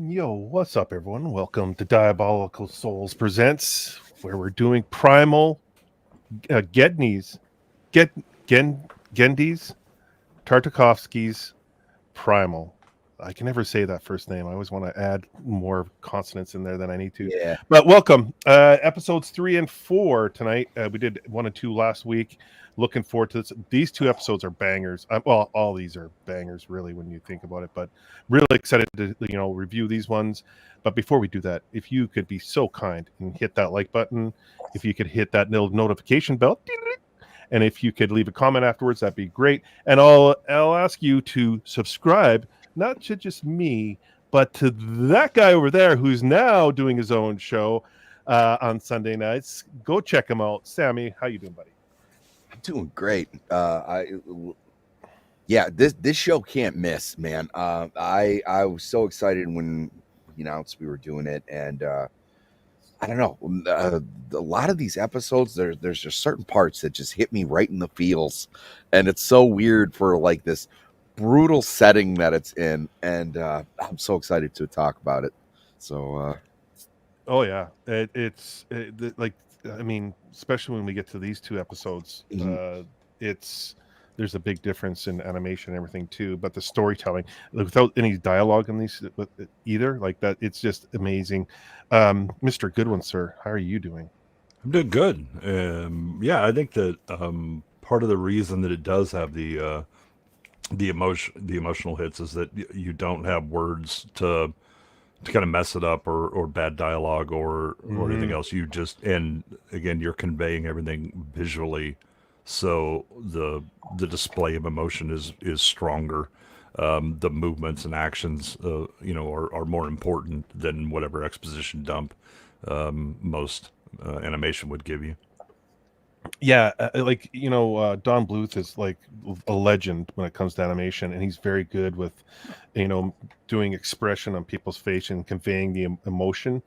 Yo, what's up, everyone? Welcome to Diabolical Souls Presents, where we're doing Primal, Gendy's, Tartakovsky's Primal. I can never say that first name. I always want to add more consonants in there than I need to. Yeah. But welcome. Episodes 3 and 4 tonight. We did 1 and 2 last week. Looking forward to this. These 2 episodes are bangers. Well, all these are bangers, really, when you think about it. But really excited to review these ones. But before we do that, if you could be so kind and hit that like button, if you could hit that little notification bell, and if you could leave a comment afterwards, that'd be great. And I'll ask you to subscribe, not to just me, but to that guy over there who's now doing his own show on Sunday nights. Go check him out. Sammy, how you doing, buddy? I'm doing great. This show can't miss, man. I was so excited when you announced we were doing it, and I don't know, a lot of these episodes, there's just certain parts that just hit me right in the feels, and it's so weird for like this brutal setting that it's in, and I'm so excited to talk about it. So, oh yeah, it's I mean, especially when we get to these 2 episodes, there's a big difference in animation and everything too, but the storytelling without any dialogue in these either, like that, it's just amazing. Mr. Goodwin, sir, how are you doing? I'm doing good. I think that part of the reason that it does have the emotional hits is that you don't have words to kind of mess it up or bad dialogue or anything else. You just, and again, you're conveying everything visually, so the display of emotion is stronger. The movements and actions are more important than whatever exposition dump most animation would give you. Yeah, like Don Bluth is like a legend when it comes to animation, and he's very good with doing expression on people's face and conveying the emotion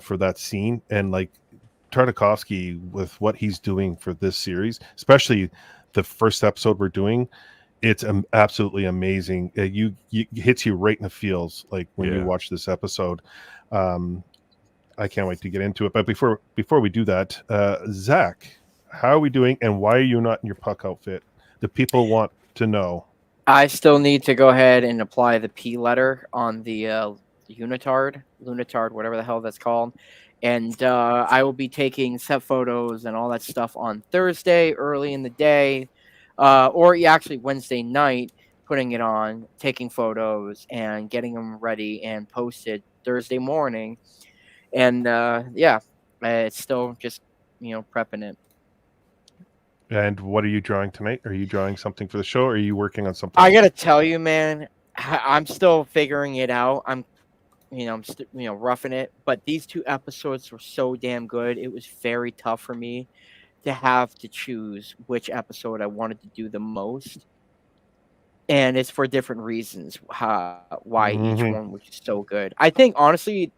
for that scene. And like Tartakovsky, with what he's doing for this series, especially the first episode we're doing, it's absolutely amazing. You hits you right in the feels like when you watch this episode. I can't wait to get into it. But before we do that, Zach, how are we doing, and why are you not in your puck outfit? The people want to know. I still need to go ahead and apply the P letter on the lunatard, whatever the hell that's called. And I will be taking set photos and all that stuff on Thursday early in the day, or actually Wednesday night, putting it on, taking photos and getting them ready and posted Thursday morning. And it's still just prepping it. And what are you drawing tonight? Are you drawing something for the show, or are you working on something? I gotta tell you, man, I'm still figuring it out. I'm roughing it. But these 2 episodes were so damn good. It was very tough for me to have to choose which episode I wanted to do the most. And it's for different reasons why each one was so good. I think, honestly,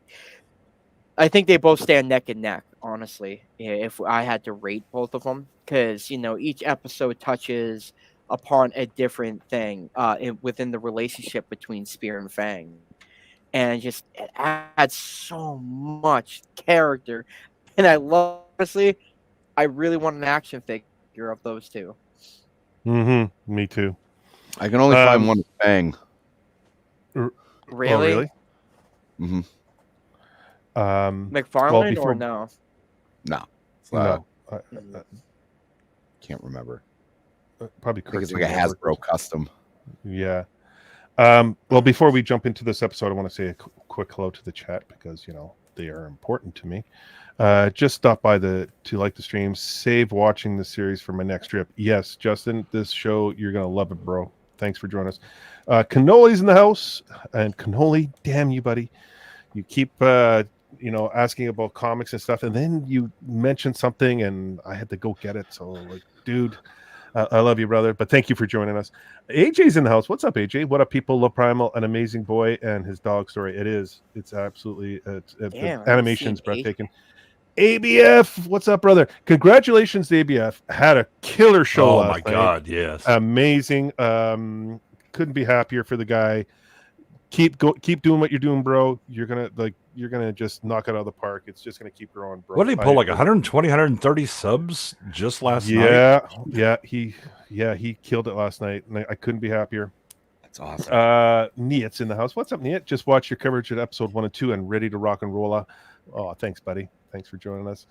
they both stand neck and neck, honestly, if I had to rate both of them. Because, each episode touches upon a different thing within the relationship between Spear and Fang. And just it adds so much character. And honestly, I really want an action figure of those two. Me too. I can only find one Fang. Really? Oh, really? Mm-hmm. McFarlane or no? No. No. Can't remember. Probably I think it's like a Hasbro custom. Yeah. Well, before we jump into this episode, I want to say a quick hello to the chat because they are important to me. Just stop by to like the stream, save watching the series for my next trip. Yes, Justin, this show, you're gonna love it, bro. Thanks for joining us. Cannoli's in the house, and Cannoli, damn you, buddy. You keep asking about comics and stuff, and then you mentioned something, and I had to go get it. So, like, dude, I love you, brother. But thank you for joining us. AJ's in the house. What's up, AJ? What up, people? Love Primal, an amazing boy, and his dog story. It is. It's absolutely. The animation's breathtaking. ABF, what's up, brother? Congratulations, to ABF. Had a killer show last night. Oh my God, yes, amazing. Couldn't be happier for the guy. Keep doing what you're doing, bro. You're gonna just knock it out of the park. It's just gonna keep growing, bro. What did he pull, like 120, 130 subs just last night? Yeah, he killed it last night, and I couldn't be happier. That's awesome. Niet's in the house. What's up, Niet? Just watched your coverage at episode 1 and 2 and ready to rock and roll. Oh, thanks, buddy. Thanks for joining us.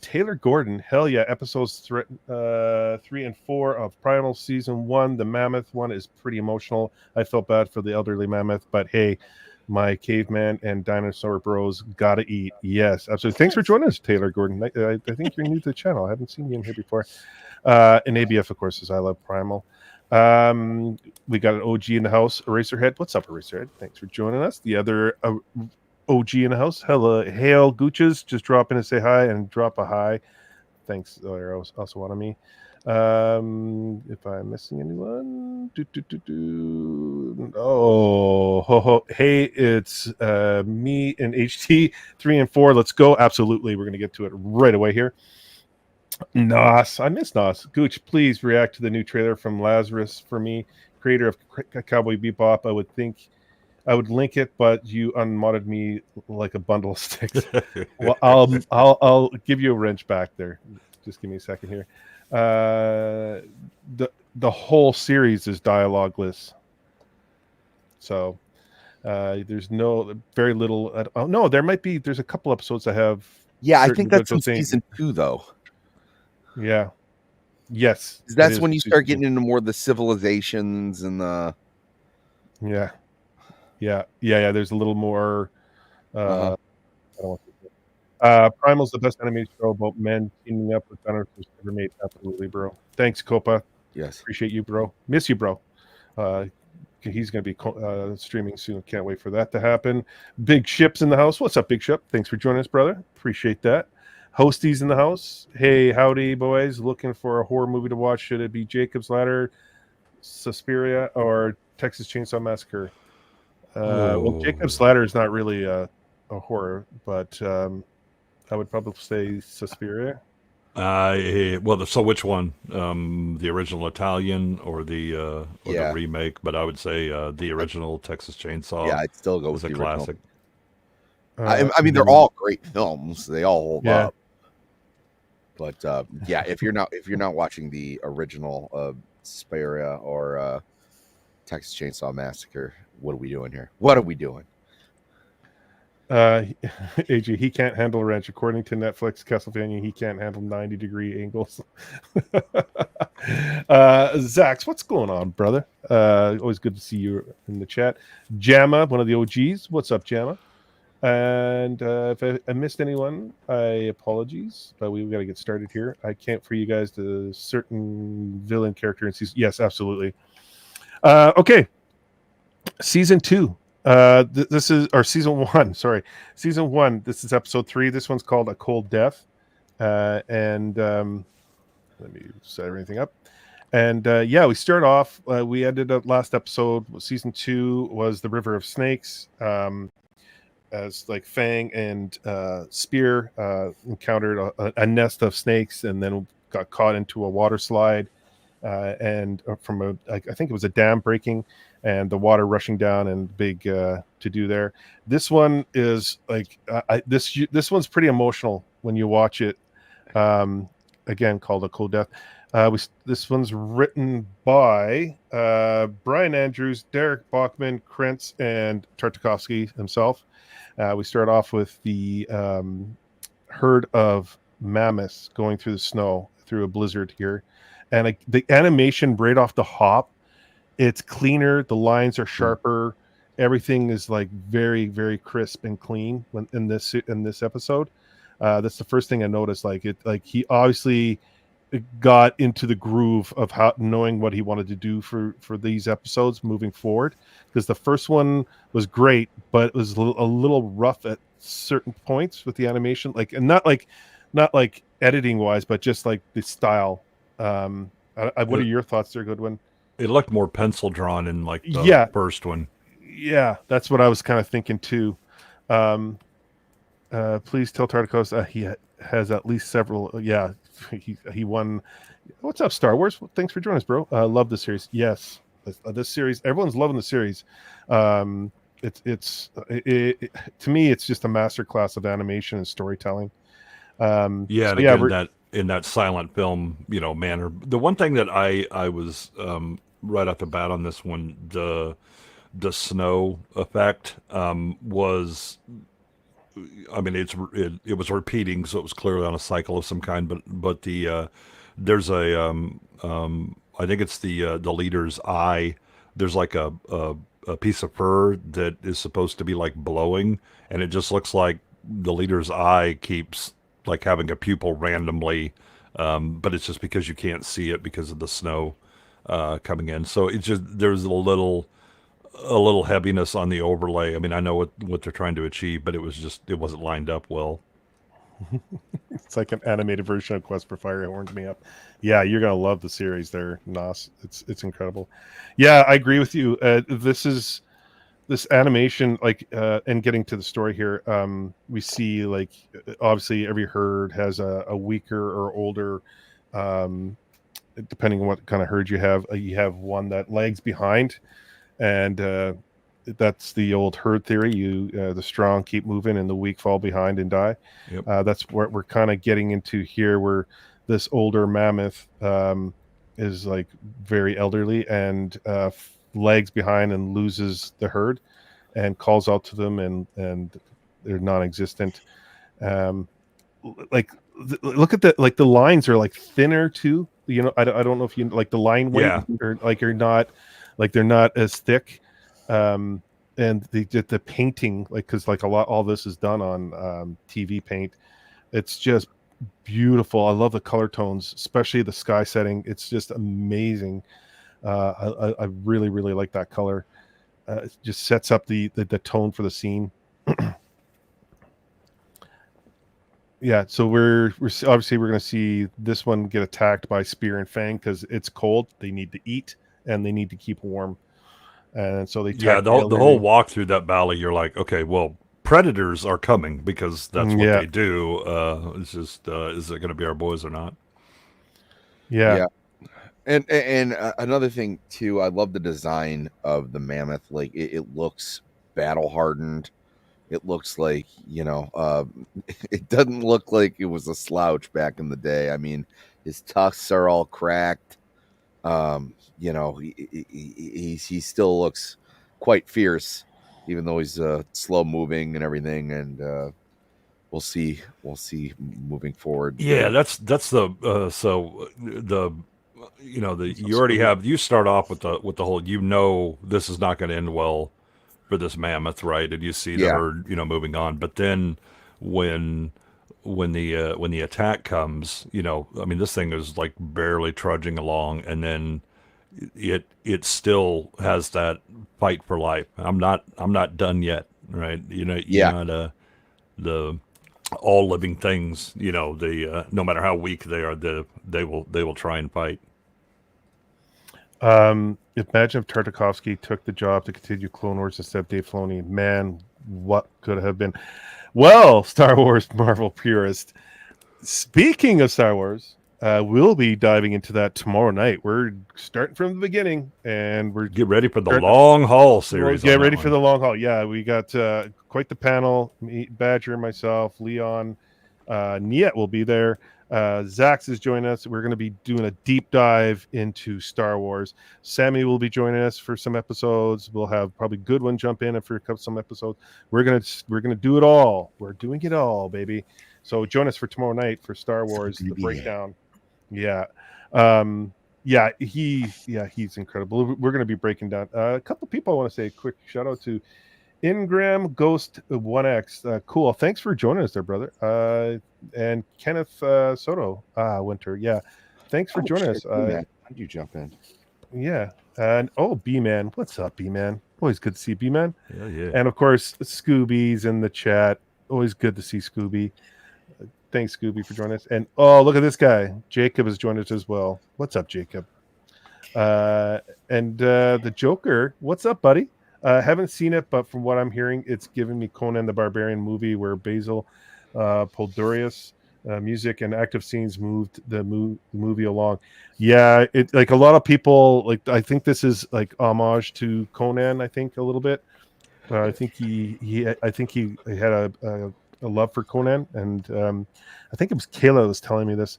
Taylor Gordon, hell yeah, episodes 3 and 4 of Primal season 1. The mammoth one is pretty emotional. I felt bad for the elderly mammoth, but hey, my caveman and dinosaur bros gotta eat. Yes, absolutely. Thanks for joining us, Taylor Gordon. I think you're new to the channel. I haven't seen you in here before. And ABF, of course, is I Love Primal. We got an OG in the house, Eraserhead. What's up, Eraserhead? Thanks for joining us. The other OG in the house. Hello, hail Gooches. Just drop in and say hi and drop a hi. Thanks, also on me. If I'm missing anyone, hey, it's me and HT 3 and 4. Let's go. Absolutely, we're gonna get to it right away here. Nos, I miss Nos. Gooch, please react to the new trailer from Lazarus for me, creator of Cowboy Bebop. I would link it, but you unmodded me like a bundle of sticks. Well, I'll give you a wrench back there. Just give me a second here. The whole series is dialogueless, so there's very little. Oh no, there's a couple episodes that have. Yeah, I think that's in season 2, though. Yeah. Yes. That's when you start getting into more of the civilizations and the. Yeah. There's a little more. Primal's the best animated show about men teaming up with dinosaurs ever made. Absolutely, bro. Thanks, Copa. Yes. Appreciate you, bro. Miss you, bro. He's going to be streaming soon. Can't wait for that to happen. Big Ship's in the house. What's up, Big Ship? Thanks for joining us, brother. Appreciate that. Hosties in the house. Hey, howdy, boys. Looking for a horror movie to watch. Should it be Jacob's Ladder, Suspiria, or Texas Chainsaw Massacre? Well, Jacob's Ladder is not really a horror, but I would probably say Suspiria. Well, so which one? The original Italian or the remake? But I would say the original Texas Chainsaw. Yeah, I'd still go with is a the classic. I mean, they're all great films. They all hold up. But yeah, if you're not watching the original Suspiria or Texas Chainsaw Massacre, what are we doing here? What are we doing? AJ, he can't handle a wrench. According to Netflix, Castlevania, he can't handle 90-degree angles. Zax, what's going on, brother? Always good to see you in the chat. Jamma, one of the OGs. What's up, Jamma? And if I missed anyone, I apologies, but we've got to get started here. I can't for you guys the certain villain character in season. Yes, absolutely. Okay, season 2. This is or season 1. Sorry, season 1. This is episode 3. This one's called A Cold Death. And let me set everything up. And yeah, we start off. We ended up last episode. Season 2 was the River of Snakes. As like Fang and Spear encountered a nest of snakes and then got caught into a water slide and from I think it was a dam breaking and the water rushing down and big to do there. This one is like this one's pretty emotional when you watch it. Again, called A Cold Death. This one's written by Brian Andrews, Derek Bachman, Krentz, and Tartakovsky himself. We start off with the herd of mammoths going through the snow through a blizzard here, and the animation right off the hop, it's cleaner. The lines are sharper. Everything is like very, very crisp and clean when in this episode. That's the first thing I noticed. Like he obviously got into the groove of how knowing what he wanted to do for these episodes moving forward, because the first one was great, but it was a little rough at certain points with the animation, like, and not like editing wise, but just like the style. What are your thoughts there, Goodwin? It looked more pencil drawn in like the first one. Yeah, that's what I was kind of thinking too. Please tell Tartakos he has at least several. Yeah, he won. What's up, Star Wars? Thanks for joining us, bro. Love the series. Yes, this series. Everyone's loving the series. It's to me, it's just a masterclass of animation and storytelling. In that silent film, manner. The one thing that I was right off the bat on this one, the snow effect was. I mean, it was repeating, so it was clearly on a cycle of some kind. But there's a I think it's the leader's eye. There's like a piece of fur that is supposed to be like blowing, and it just looks like the leader's eye keeps like having a pupil randomly, but it's just because you can't see it because of the snow coming in. So it's just there's a little heaviness on the overlay. I mean, I know what they're trying to achieve, but it wasn't lined up well. It's like an animated version of Quest for Fire. It warmed me up. Yeah, you're gonna love the series there, Nos. It's incredible. Yeah, I agree with you. This animation, like, and getting to the story here, we see like obviously every herd has a weaker or older, depending on what kind of herd you have. You have one that lags behind. And that's the old herd theory. The strong keep moving and the weak fall behind and die. Yep. That's what we're kind of getting into here, where this older mammoth is like very elderly and lags behind and loses the herd and calls out to them, and they're non-existent. Look at the lines are like thinner too. I don't know if you like the line weight, or like you're not. Like they're not as thick, and the painting, like, because like all this is done on TV paint. It's just beautiful. I love the color tones, especially the sky setting. It's just amazing. I really, really like that color. It just sets up the tone for the scene. Yeah, so we're obviously we're going to see this one get attacked by Spear and Fang because it's cold. They need to eat and they need to keep warm, and so they Yeah, attack the whole walk through that valley, you're like, okay, well, predators are coming because that's what Yeah. they do. It's just, is it going to be our boys or not? Yeah. And another thing too, I love the design of the mammoth. Like it looks battle hardened. It looks like, it doesn't look like it was a slouch back in the day. I mean, his tusks are all cracked. He still looks quite fierce, even though he's slow moving and everything. And we'll see moving forward. Yeah, that's the so the you already have, you start off with the whole, this is not going to end well for this mammoth, right? And you see the herd, moving on. But then when the attack comes, I mean, this thing is like barely trudging along, and then it still has that fight for life. I'm not done yet, right? The all living things, no matter how weak they are, they will try and fight. Imagine if Tartakovsky took the job to continue Clone Wars instead of Dave Filoni. Man, what could have been? Well, Star Wars Marvel purist. Speaking of Star Wars, we'll be diving into that tomorrow night. We're starting from the beginning, and we're get ready for the long haul series. Get ready for the long haul. Yeah, we got quite the panel. Me, Badger, myself, Leon, Niet will be there. ZACK is joining us. We're going to be doing a deep dive into Star Wars. Sammy will be joining us for some episodes. We'll have probably Goodwin jump in for some episodes. We're gonna do it all. We're doing it all, baby. So join us for tomorrow night for Star Wars, the breakdown. Yeah. He's incredible. We're going to be breaking down a couple people. I want to say a quick shout out to Ingram Ghost 1X. Cool. Thanks for joining us there, brother. And Kenneth Soto Winter. Yeah. Thanks for joining us. How did you jump in? Yeah. And B-Man. What's up, B-Man? Always good to see B-Man. Yeah. And of course, Scooby's in the chat. Always good to see Scooby. Thanks, Scooby, for joining us. And look at this guy. Jacob has joined us as well. What's up, Jacob? And the Joker. What's up, buddy? Haven't seen it, but from what I'm hearing, it's giving me Conan the Barbarian movie where Basil Poldorius music and active scenes moved the movie along. Yeah, it like a lot of people like. I think this is like homage to Conan. I think a little bit. I think he had a love for Conan, and I think it was Kayla that was telling me this.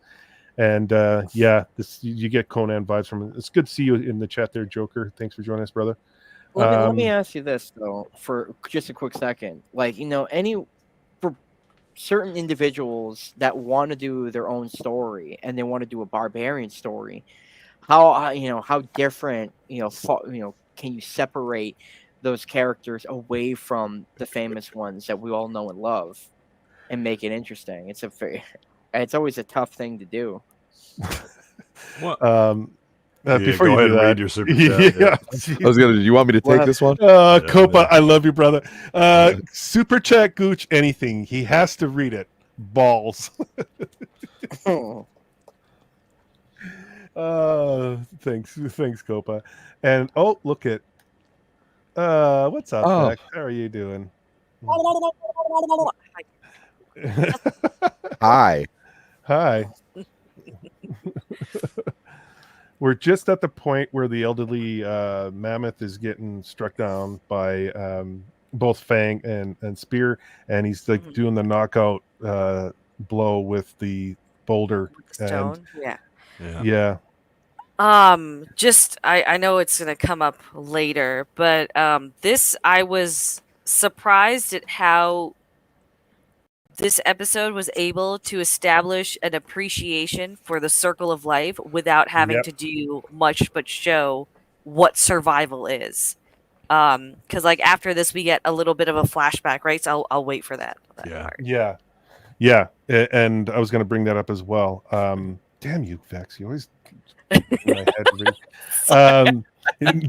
And this you get Conan vibes from it. It's good to see you in the chat there, Joker. Thanks for joining us, brother. Let me ask you this though, for just a quick second. Like, for certain individuals that want to do their own story and they want to do a barbarian story, how different, can you separate those characters away from the famous ones that we all know and love and make it interesting? It's always a tough thing to do. What? Before go you ahead do and that, read your super chat. I was gonna. Do you want me to take this one? Copa, I love you, brother. Super chat, Gooch, anything. He has to read it. Balls. Thanks, Copa. And look at. What's up, Zach? How are you doing? Hi. We're just at the point where the elderly mammoth is getting struck down by both Fang and Spear, and he's like doing the knockout blow with the boulder. Stone. Yeah. I know it's gonna come up later, but I was surprised at how this episode was able to establish an appreciation for the circle of life without having to do much but show what survival is. Because like after this we get a little bit of a flashback, right? So I'll wait for that part. Yeah. And I was going to bring that up as well. Damn you, Vex! You always.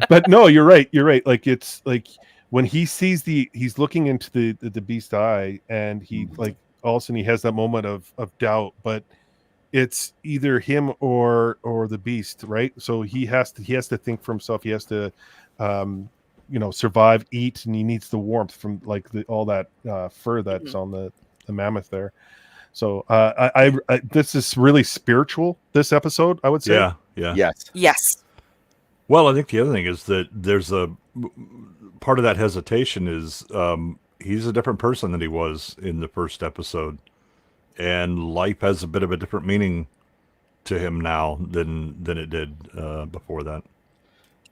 But no, you're right. Like it's like when he sees he's looking into the beast eye, and he like all of a sudden he has that moment of doubt, but it's either him or the beast, right? So he has to think for himself. He has to survive, eat, and he needs the warmth from like all that fur that's on the mammoth there. So I this is really spiritual, this episode, I would say. Yeah. Yes. Well, I think the other thing is that there's a part of that hesitation is he's a different person than he was in the first episode, and life has a bit of a different meaning to him now than it did before that.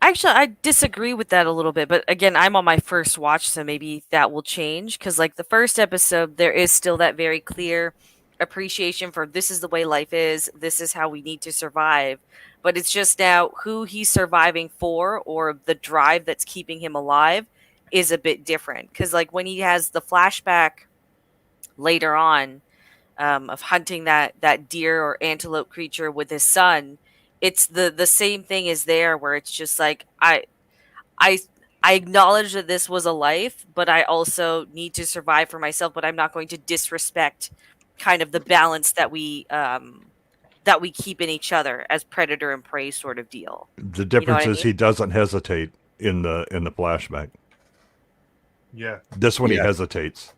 Actually, I disagree with that a little bit, but again, I'm on my first watch, so maybe that will change. Because like the first episode, there is still that very clear appreciation for this is the way life is, this is how we need to survive. But it's just now who he's surviving for, or the drive that's keeping him alive, is a bit different. Because like when he has the flashback later on of hunting that deer or antelope creature with his son, it's the same thing as there, where it's just like I acknowledge that this was a life, but I also need to survive for myself, but I'm not going to disrespect kind of the balance that we keep in each other as predator and prey sort of deal. The difference I is mean? he doesn't hesitate in the flashback. Yeah. This one he Yeah. hesitates.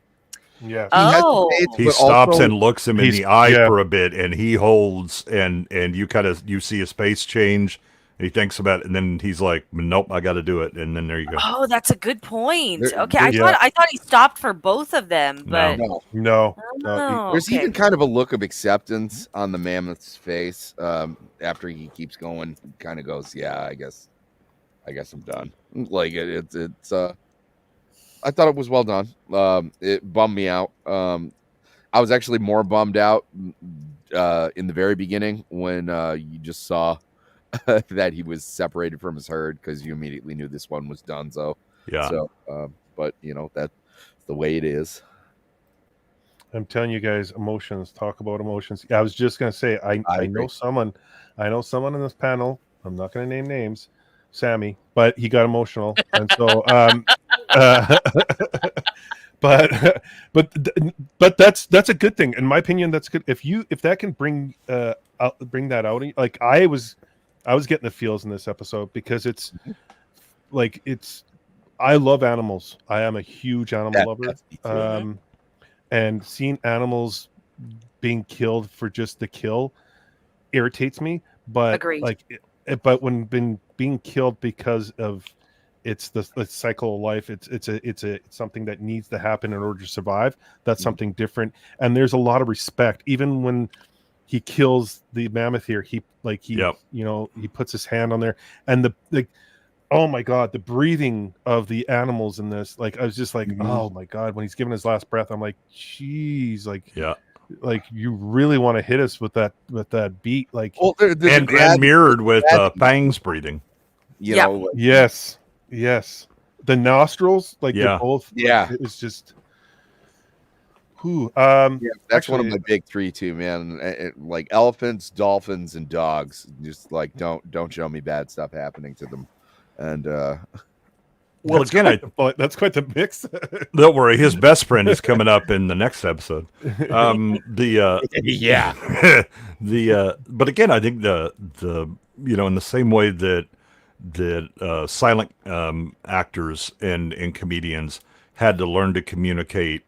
Yeah. Oh, hesitates, He but stops also- and looks him in He's- the eye yeah. for a bit, and he holds, and you see his face change. And he thinks about it, and then he's like, "Nope, I got to do it." And then there you go. oh, that's a good point. There- Okay, I yeah. thought he stopped for both of them, but No. No. oh, There's okay. even kind of a look of acceptance on the mammoth's face after he keeps going. Kind of goes, "Yeah, I guess I'm done." Like it's I thought it was well done. It bummed me out. I was actually more bummed out in the very beginning when you just saw that he was separated from his herd, because you immediately knew this one was done. So Yeah. So, but that's the way it is. I'm telling you guys, emotions. Talk about emotions. I was just gonna say, I agree. know someone in this panel. I'm not gonna name names, Sammy, but he got emotional, and so but that's a good thing, in my opinion. That's good if that can bring that out. Like I was getting the feels in this episode, because it's like I love animals. I am a huge animal lover. That's me too. And seeing animals being killed for just the kill irritates me. But Agreed. but when being killed because of it's the cycle of life, it's something that needs to happen in order to survive. That's something different. And there's a lot of respect, even when he kills the mammoth here. He Yep. he puts his hand on there, and the oh my god, the breathing of the animals in this, like I was just like, oh my god, when he's giving his last breath, I'm like, geez, like Yeah. like you really want to hit us with that beat, like Well, there's a And grad- mirrored with grad- Fang's breathing. you Yeah. know, like, yes, the nostrils, like Yeah. they're both, Yeah. it was just who yeah, that's one of actually- my big three too, man. Like elephants, dolphins, and dogs. Just like don't show me bad stuff happening to them. And Well, that's again, that's quite the mix. don't worry, his best friend is coming up in the next episode. yeah, But again, I think the in the same way that silent actors and comedians had to learn to communicate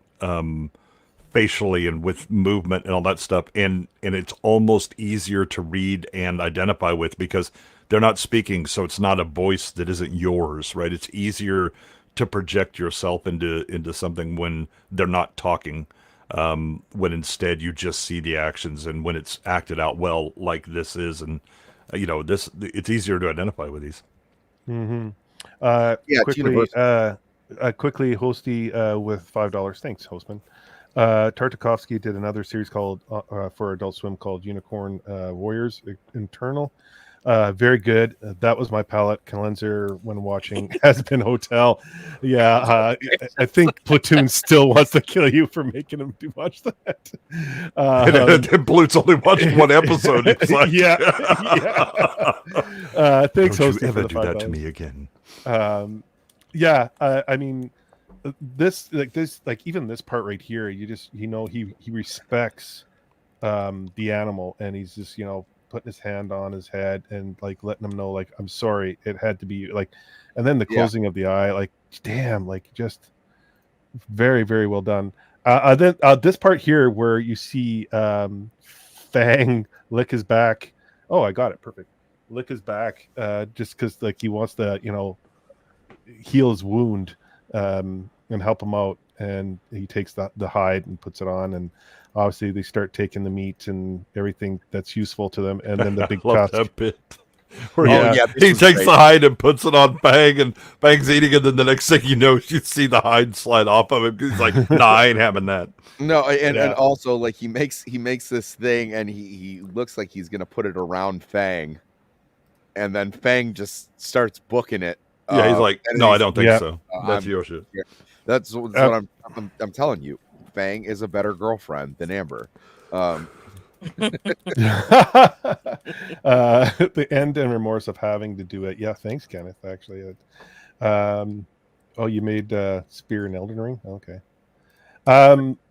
facially and with movement and all that stuff, and it's almost easier to read and identify with, because they're not speaking, so it's not a voice that isn't yours, right? It's easier to project yourself into something when they're not talking, when instead you just see the actions, and when it's acted out well, like this is, and it's easier to identify with these. Mm-hmm. Yeah, it's Quickly, universal. quickly, Hosty with $5. Thanks, Hostman. Tartakovsky did another series called for Adult Swim called Unicorn Warriors Internal. Very good. That was my palate cleanser when watching Has Been Hotel. Yeah, I think Platoon still wants to kill you for making him watch that. And Blute's only watched one episode. It's like, yeah. Thanks, don't Hosty, you for ever the do that to $5. me again? Yeah, I mean, even this part right here, he respects the animal, and he's just putting his hand on his head and like letting him know, like, I'm sorry, it had to be like. And then the closing of the eye, like, damn, like, just very, very well done. Then this part here where you see Fang lick his back. Oh, I got it, perfect. Lick his back, just because like he wants to heal his wound and help him out. And he takes the hide and puts it on, and obviously they start taking the meat and everything that's useful to them. And then the big love tusk. that bit. Where he takes the hide and puts it on Bang, and Bang's eating it. And the next thing you know, you see the hide slide off of him. He's like, "Nah, I ain't having that." No, and also like he makes this thing, and he looks like he's gonna put it around Fang, and then Fang just starts booking it. Yeah, he's like, "No, I don't think so. That's your shit." That's what I'm telling you. Fang is a better girlfriend than Amber. The end and remorse of having to do it. Yeah, thanks, Kenneth. Actually, oh, you made Spear and Elden Ring. Okay.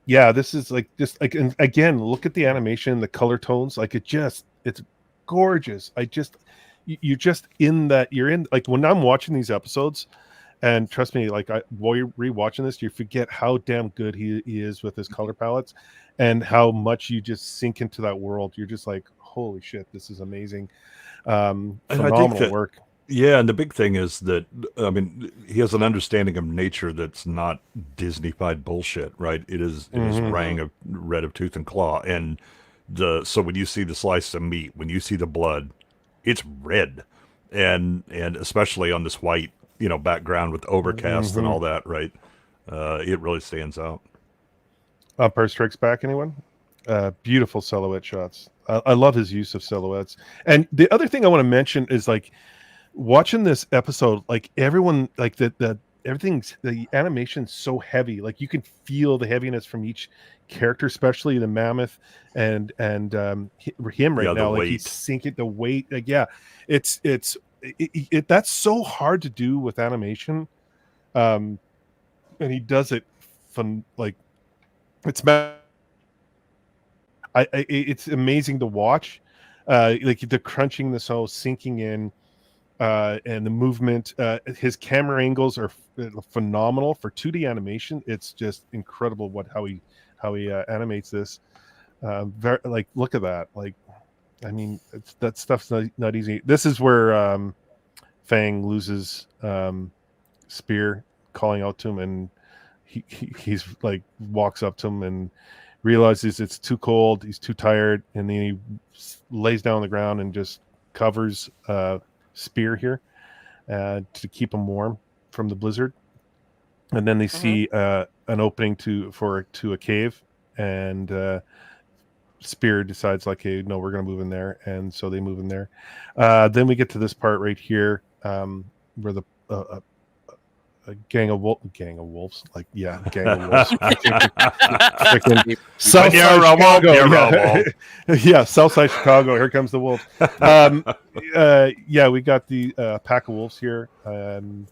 Yeah, this is like just like, and again, look at the animation, the color tones. Like it's gorgeous. You're just in that. You're in, like, when I'm watching these episodes. And trust me, like, while you're rewatching this, you forget how damn good he is with his color palettes, and how much you just sink into that world. You're just like, holy shit, this is amazing. Phenomenal work. Yeah, and the big thing is that, I mean, he has an understanding of nature that's not Disney-fied bullshit, right? It is red of tooth and claw, and so when you see the slice of meat, when you see the blood, it's red, and especially on this white background with overcast and all that, right? It really stands out. Empire Strikes Back, anyone? Beautiful silhouette shots. I love his use of silhouettes. And the other thing I want to mention is, like, watching this episode, like, everyone, like, the animation's so heavy. Like, you can feel the heaviness from each character, especially the mammoth and him right now. Like, he's sinking the weight. Like, yeah, that's so hard to do with animation, and he does it fun. Like, it's amazing to watch. Like, the crunching, the soul sinking in, and the movement. His camera angles are phenomenal for 2D animation. It's just incredible how he animates this. Like, look at that. Like, I mean, that stuff's not easy. This is where Fang loses Spear, calling out to him, and he's like, walks up to him and realizes it's too cold, he's too tired, and then he lays down on the ground and just covers Spear here to keep him warm from the blizzard. And then they see an opening to a cave, and Spear decides, like, hey, no, we're gonna move in there, and so they move in there. Then we get to this part right here, where the gang of wolves, like, yeah, gang of wolves. Southside Chicago, yeah, Southside Chicago. Here comes the wolves. Yeah, we got the pack of wolves here, and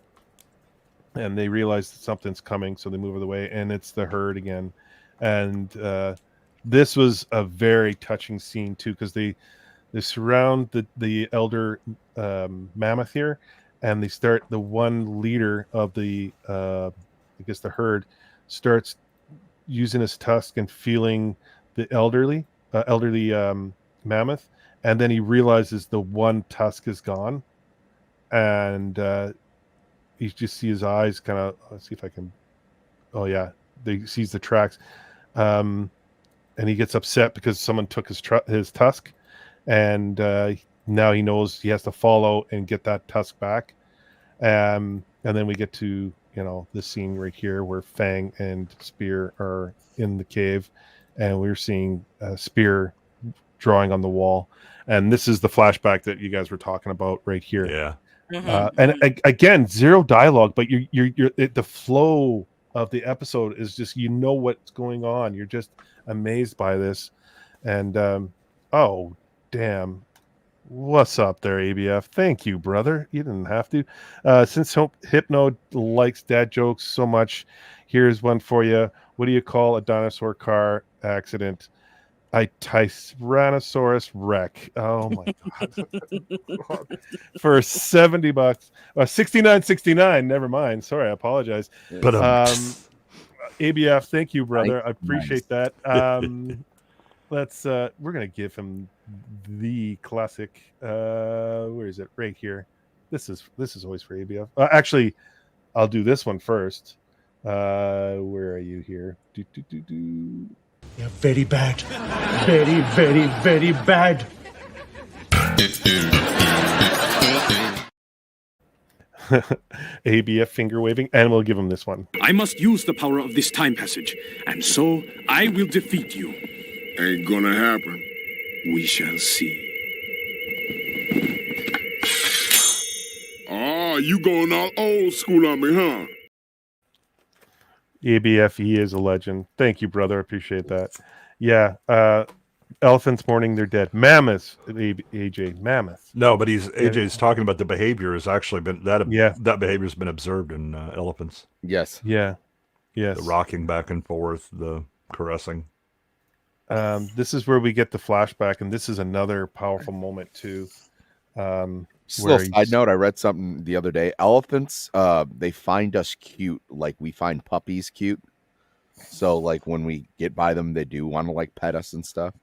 they realize that something's coming, so they move out of the way, and it's the herd again, and this was a very touching scene too, because they surround the elder mammoth here, and they start, the one leader of the I guess the herd starts using his tusk and feeling the elderly mammoth, and then he realizes the one tusk is gone, and you just see his eyes kind of, let's see if I can, oh yeah, they sees the tracks, and he gets upset because someone took his tusk, and now he knows he has to follow and get that tusk back. And then we get to this scene right here where Fang and Spear are in the cave, and we're seeing Spear drawing on the wall, and this is the flashback that you guys were talking about right here. Yeah. And again, zero dialogue, but the flow of the episode is just, what's going on. You're just amazed by this, and oh damn, What's up there, ABF? Thank you, brother. You didn't have to. Since Hypno likes dad jokes so much, here's one for you. What do you call a dinosaur car accident? A Tyrannosaurus wreck. Oh my god. For $70. 69.69. Never mind. Sorry, I apologize. But ABF, thank you, brother. I Nice. appreciate that. We're gonna give him the classic. Where is it? Right here. This is always for ABF. Actually, I'll do this one first. Where are you here? You're very bad. Very, very, very bad. ABF finger waving, and we'll give him this one. I must use the power of this time passage, and so I will defeat you. Ain't gonna happen. We shall see. Oh, you going all old school on me, huh? ABF, he is a legend. Thank you, brother. I appreciate that. Yeah. Elephants mourning their dead. Mammoths, AJ. Mammoth. No, but AJ's talking about the behavior has actually been that behavior's been observed in elephants. Yes. Yeah. Yes. The rocking back and forth, the caressing. This is where we get the flashback, and this is another powerful moment too. Just a little side note, I read something the other day. Elephants, they find us cute like we find puppies cute. So like when we get by them, they do want to like pet us and stuff.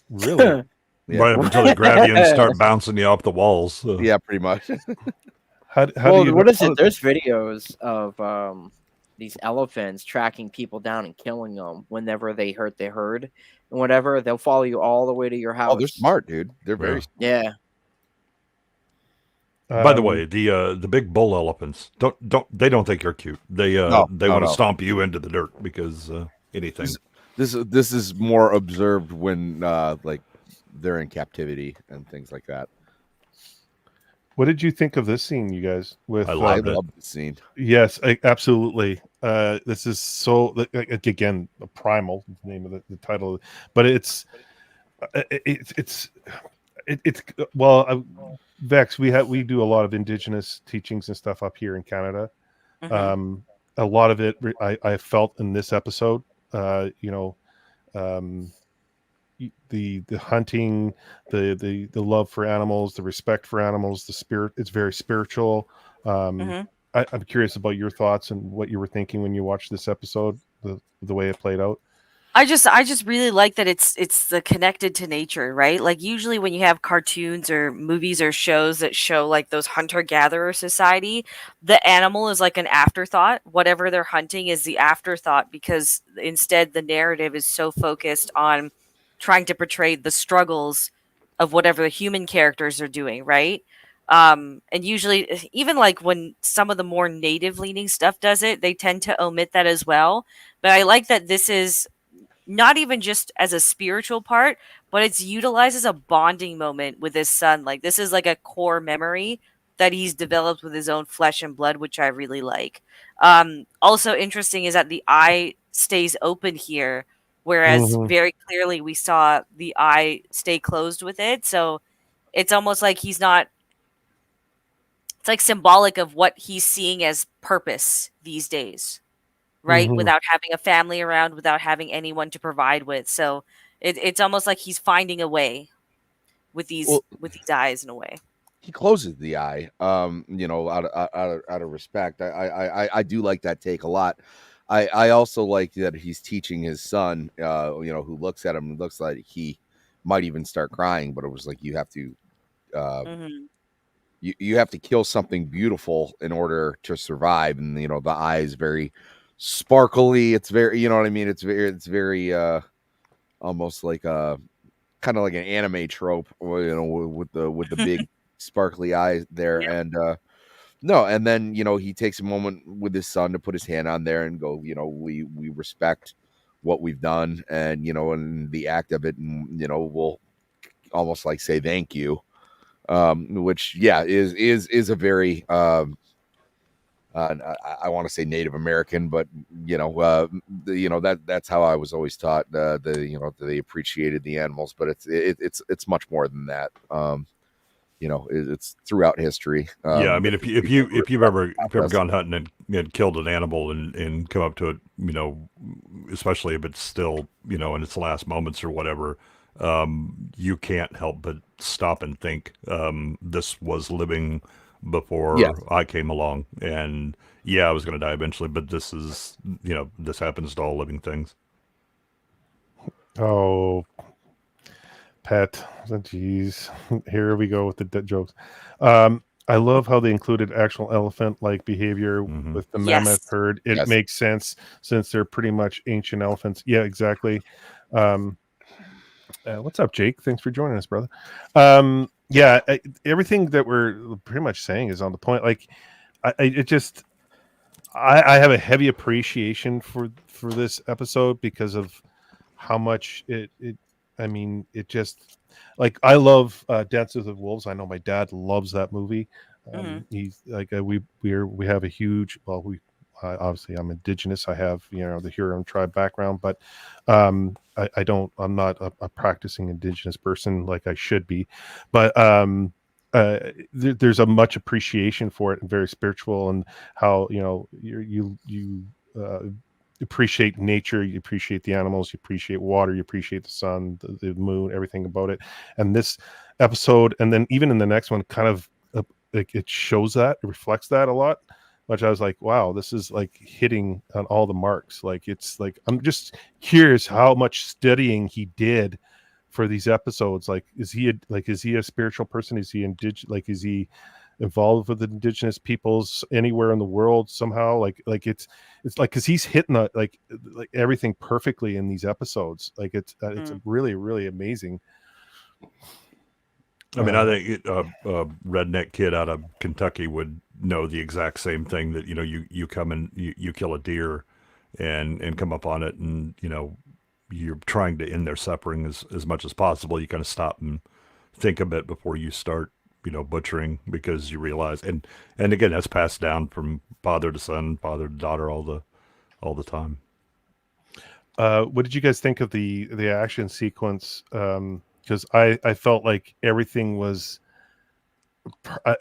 Really? Yeah. Right up until they grab you and start bouncing you off the walls. So. Yeah, pretty much. How Well, do you what is it? There's videos of these elephants tracking people down and killing them whenever they hurt the herd and whatever. They'll follow you all the way to your house. Oh, they're smart, dude. They're very smart. Yeah. By the way, the big bull elephants they don't think you're cute. They want to stomp you into the dirt because anything. This is more observed when like they're in captivity and things like that. What did you think of this scene, you guys? I love the scene. Yes, absolutely. This is so again, Primal, the name of the title, but it's well, Vex. We do a lot of Indigenous teachings and stuff up here in Canada. Mm-hmm. A lot of it I felt in this episode. The hunting, the love for animals, the respect for animals, the spirit. It's very spiritual. I'm curious about your thoughts and what you were thinking when you watched this episode, the way it played out. I just really like that it's the connected to nature, right? Like usually when you have cartoons or movies or shows that show like those hunter-gatherer society, the animal is like an afterthought. Whatever they're hunting is the afterthought because instead the narrative is so focused on trying to portray the struggles of whatever the human characters are doing, right? And usually even like when some of the more native leaning stuff does it, they tend to omit that as well. But I like that this is not even just as a spiritual part, but it's utilized as a bonding moment with his son. Like this is like a core memory that he's developed with his own flesh and blood, which I really like. Also interesting is that the eye stays open here, whereas very clearly we saw the eye stay closed with it. So it's almost like he's not, it's like symbolic of what he's seeing as purpose these days. Right, without having a family around, without having anyone to provide with, so it's almost like he's finding a way with these eyes in a way. He closes the eye, out of respect. I do like that take a lot. I also like that he's teaching his son, who looks at him and looks like he might even start crying, but it was like you have to, you have to kill something beautiful in order to survive, and the eye is very sparkly. It's very, you know what I mean? It's very almost like a kind of like an anime trope, with the big sparkly eyes there. Yeah. And then he takes a moment with his son to put his hand on there and go, we respect what we've done, and and the act of it, and we'll almost like say thank you, which is a very I want to say Native American, but that's how I was always taught. They appreciated the animals, but it's much more than that. It's throughout history. Yeah, I mean, if you've ever gone hunting and killed an animal and come up to it, especially if it's still in its last moments or whatever, you can't help but stop and think, this was living before I came along, and I was going to die eventually, but this is this happens to all living things. Oh, Pet, jeez, here we go with the dead jokes. I love how they included actual elephant-like behavior with the mammoth herd. It makes sense since they're pretty much ancient elephants. Yeah, exactly. What's up, Jake? Thanks for joining us, brother. Everything that we're pretty much saying is on the point. Like, I have a heavy appreciation for this episode because of how much it just, like, I love Dances with Wolves. I know my dad loves that movie. He's like, we have a huge, obviously I'm Indigenous. I have the Huron tribe background, but I'm not a practicing Indigenous person like I should be, but there's a much appreciation for it and very spiritual, and how you appreciate nature, you appreciate the animals, you appreciate water, you appreciate the sun, the moon, everything about it. And this episode, and then even in the next one, kind of like it shows that, it reflects that a lot, which I was like, wow, this is like hitting on all the marks. Like, it's like, I'm just curious how much studying he did for these episodes. Like, is he a spiritual person? Is he is he involved with Indigenous peoples anywhere in the world somehow? Like it's like, because he's hitting like everything perfectly in these episodes. Like, it's really, really amazing. I mean, I think a redneck kid out of Kentucky would know the exact same thing, that you come and you kill a deer and come up on it, and you're trying to end their suffering as much as possible. You kind of stop and think a bit before you start butchering, because you realize, and again, that's passed down from father to son, father to daughter, all the time. What did you guys think of the action sequence? Because I felt like everything was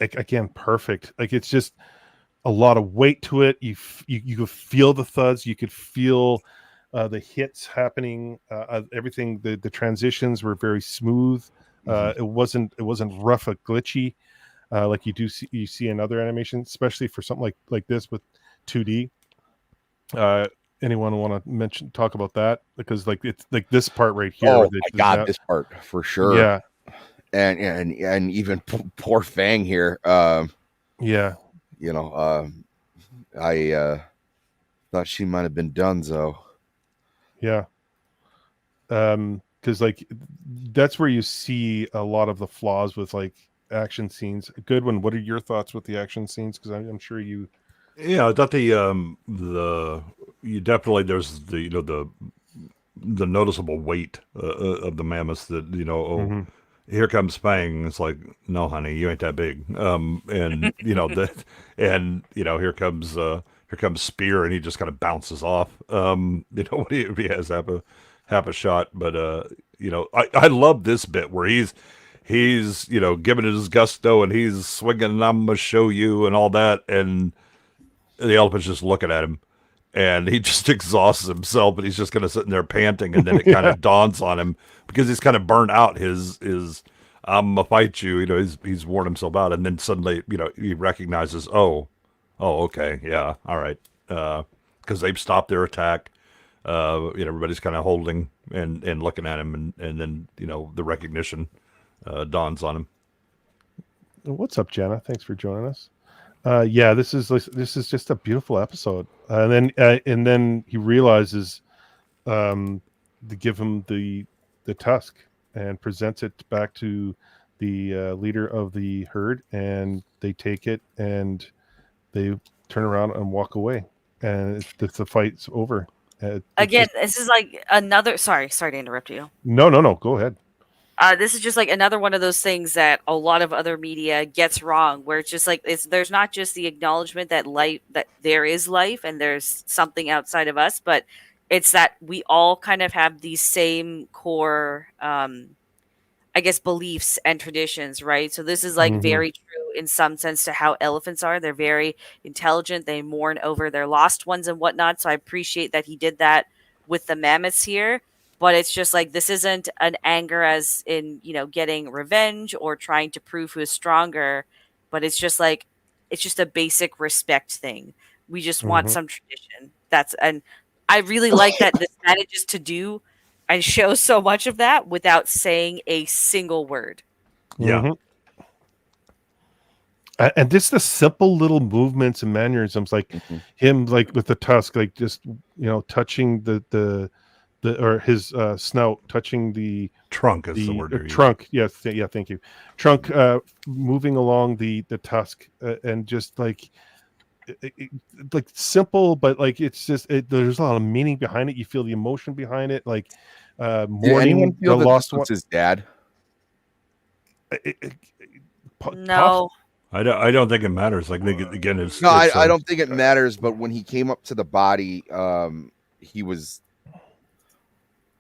again perfect. Like, it's just a lot of weight to it. You could feel the thuds, you could feel the hits happening. Everything, the transitions were very smooth. It wasn't rough or glitchy like you see in other animations, especially for something like this with 2D. Anyone want to talk about that? Because like, it's like this part right here. Oh my God, this part for sure. Yeah, and even poor Fang here. Yeah, I thought she might have been Dunzo. Yeah. Because like, that's where you see a lot of the flaws with like action scenes. Goodwin, what are your thoughts with the action scenes? Because I'm sure you. Yeah, I thought you definitely, there's the noticeable weight of the mammoths, that here comes Fang. It's like, no, honey, you ain't that big. And here comes Spear, and he just kind of bounces off. What he has half a shot, but I love this bit where he's giving it his gusto, and he's swinging, and I'm gonna show you, and all that, and the elephant's just looking at him, and he just exhausts himself, and he's just kind of sitting there panting, and then it kind of dawns on him, because he's kind of burned out his I'm gonna fight you, he's worn himself out, and then suddenly, he recognizes, oh, okay, yeah, all right, because they've stopped their attack. Everybody's kind of holding and looking at him, and then the recognition dawns on him. What's up, Jenna? Thanks for joining us. This is just a beautiful episode, and then he realizes to give him the tusk and presents it back to the leader of the herd, and they take it and they turn around and walk away, and the fight's over. Again, this is like another. Sorry to interrupt you. No, go ahead. this is just like another one of those things that a lot of other media gets wrong, where it's just like there's not just the acknowledgement that there is life and there's something outside of us, but it's that we all kind of have these same core I guess beliefs and traditions, right? So this is like very true in some sense to how elephants are. They're very intelligent. They mourn over their lost ones and whatnot. So I appreciate that he did that with the mammoths here. But it's just like this isn't an anger as in, getting revenge or trying to prove who is stronger, but it's just like it's just a basic respect thing. We just want some tradition. And I really like that this manages to do and show so much of that without saying a single word. Yeah. And just the simple little movements and mannerisms, like him, like with the tusk, like just touching the or his snout, touching the trunk is the word. Trunk, yes, yeah, thank you. Trunk, moving along the tusk, and just like simple, but like it's just there's a lot of meaning behind it. You feel the emotion behind it, like mourning the lost one. His dad. No. I don't think it matters. Like again, it's I don't think it matters. But when he came up to the body, he was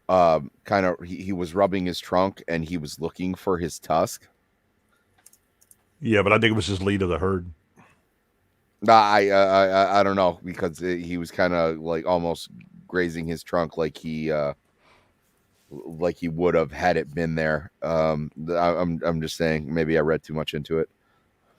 he was rubbing his trunk and he was looking for his tusk. Yeah, but I think it was just lead of the herd. I don't know, because he was kind of like almost grazing his trunk like he would have had it been there. I'm just saying, maybe I read too much into it.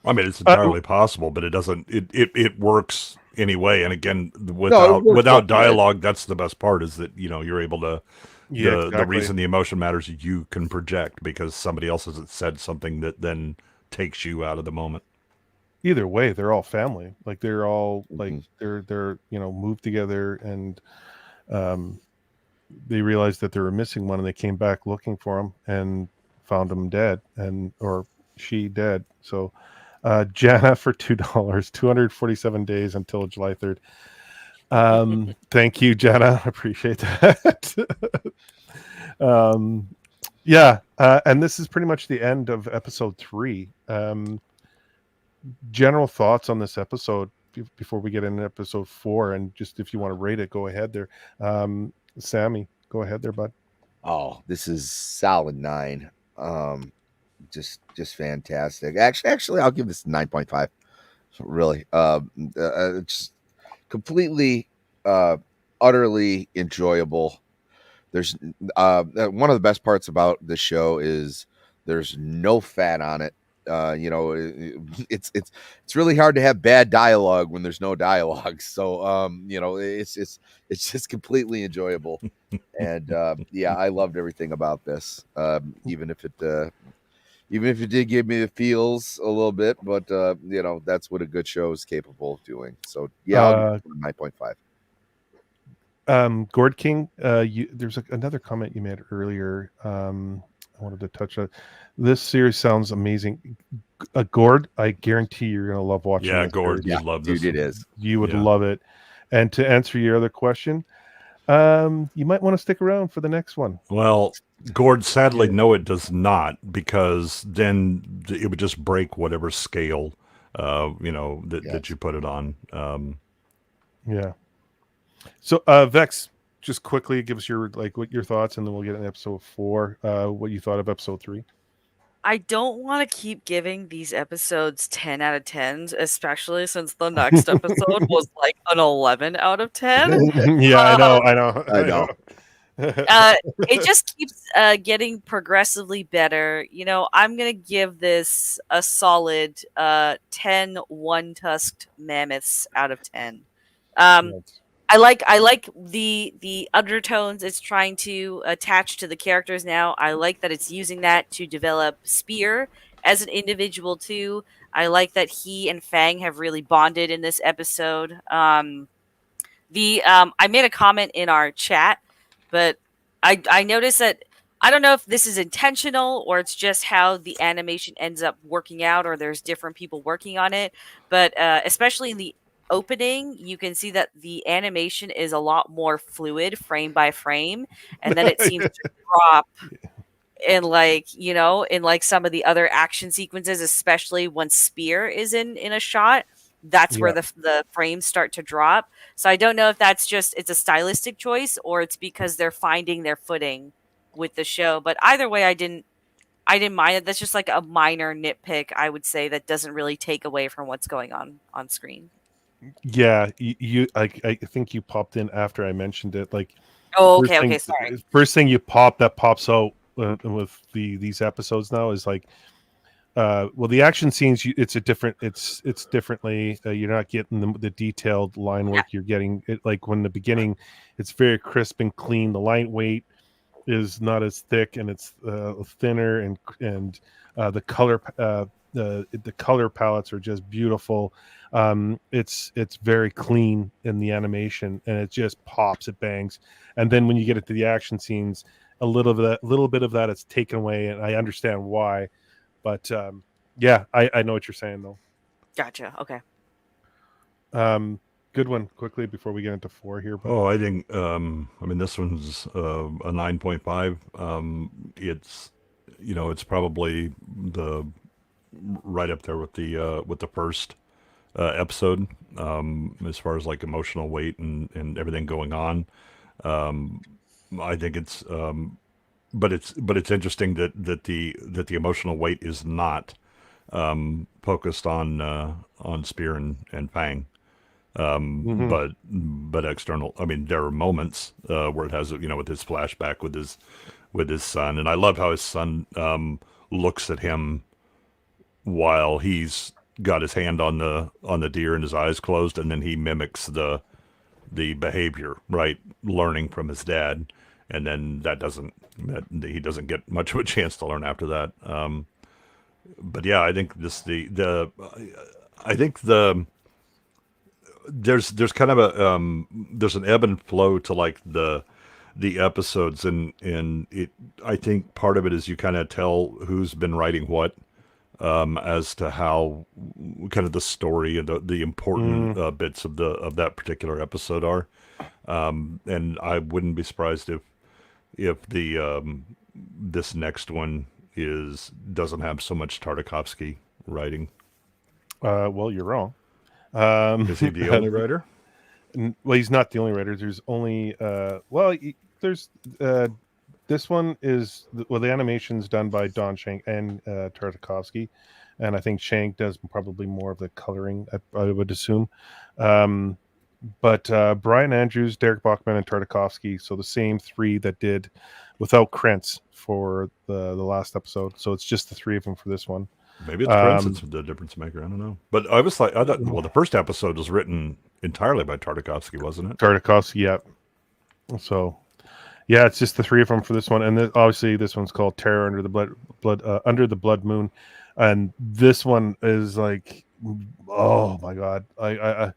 I mean, it's entirely possible, but it doesn't. It works anyway. And again, without dialogue, that's the best part. Is that you're able to the reason the emotion matters, you can project because somebody else has said something that then takes you out of the moment. Either way, they're all family. Like they're all like they're moved together, and they realized that they were missing one, and they came back looking for him and found him dead, or she dead. So Jana for $2, 247 days until July 3rd. Thank you, Jana. Appreciate that. And this is pretty much the end of episode 3. General thoughts on this episode before we get into episode 4, and just if you want to rate it, go ahead there. Sammy, go ahead there, bud. Oh, this is solid 9. Just fantastic. Actually, I'll give this 9.5. Really, just completely, utterly enjoyable. There's one of the best parts about the show is there's no fat on it. It's really hard to have bad dialogue when there's no dialogue. So it's just completely enjoyable. And I loved everything about this. Even if it did give me the feels a little bit, but that's what a good show is capable of doing. So I'll give it 9.5. Gord King, there's another comment you made earlier. I wanted to touch on. This series sounds amazing. Gord, I guarantee you're going to love watching. Yeah, Gord, you'd love this. Dude, it is. You would love it. And to answer your other question, you might want to stick around for the next one. Well, Gord, sadly, no, it does not, because then it would just break whatever scale, that you put it on. Yeah. So, Vex, just quickly give us what your thoughts, and then we'll get in episode 4. What you thought of episode 3? I don't want to keep giving these episodes 10 out of 10s, especially since the next episode was like an 11 out of 10. Yeah, I know. It just keeps getting progressively better. I'm going to give this a solid 10 one-tusked mammoths out of 10. I like the undertones it's trying to attach to the characters now. I like that it's using that to develop Spear as an individual too. I like that he and Fang have really bonded in this episode. I made a comment in our chat, but I noticed that I don't know if this is intentional or it's just how the animation ends up working out, or there's different people working on it. But especially in the opening, you can see that the animation is a lot more fluid frame by frame, and then it seems to drop and like, you know, in like some of the other action sequences, especially when Spear is in a shot, that's where the frames start to drop. So I don't know if that's just it's a stylistic choice or it's because they're finding their footing with the show. But either way, I didn't mind it. That's just like a minor nitpick, I would say, that doesn't really take away from what's going on screen. Yeah, I think you popped in after I mentioned it. Like, Oh, okay, sorry. First thing that pops out with these episodes now is like, well, the action scenes. It's differently. You're not getting the detailed line work. You're getting it like when the beginning, it's very crisp and clean. The line weight is not as thick and it's thinner, and the color palettes are just beautiful. It's very clean in the animation, and it just pops, it bangs. And then when you get into the action scenes, a little bit of that is taken away, and I understand why. But yeah, I know what you're saying though. Gotcha. Okay. Goodwin, quickly before we get into 4 here. But... Oh, I think I mean this one's a 9.5. It's, you know, it's probably the right up there with the first episode, as far as like emotional weight and everything going on. I think it's but it's interesting that the emotional weight is not focused on Spear and Fang. But external. I mean, there are moments where it has, you know, with his flashback with his son, and I love how his son looks at him while he's got his hand on the deer and his eyes closed, and then he mimics the behavior, right, learning from his dad, and then he doesn't get much of a chance to learn after that. But yeah, I think there's kind of there's an ebb and flow to like the episodes, and it, I think part of it is you kind of tell who's been writing what, as to how kind of the story and the important bits of that particular episode are, and I wouldn't be surprised if this next one doesn't have so much Tartakovsky writing. Well, you're wrong. Is he the only writer? Well, he's not the only writer. There's only there's this one is the animation's done by Don Shank and Tartakovsky, and I think Shank does probably more of the coloring, I would assume. But Brian Andrews, Derek Bachman, and Tartakovsky, so the same 3 that did without Krentz for the last episode. So it's just the 3 of them for this one. Maybe it's Prince that's the difference maker. I don't know. But I thought, well, the first episode was written entirely by Tartakovsky, wasn't it? Tartakovsky, yeah. So, yeah, it's just the 3 of them for this one, and obviously this one's called Terror Under the Blood Moon, and this one is like, oh my god, I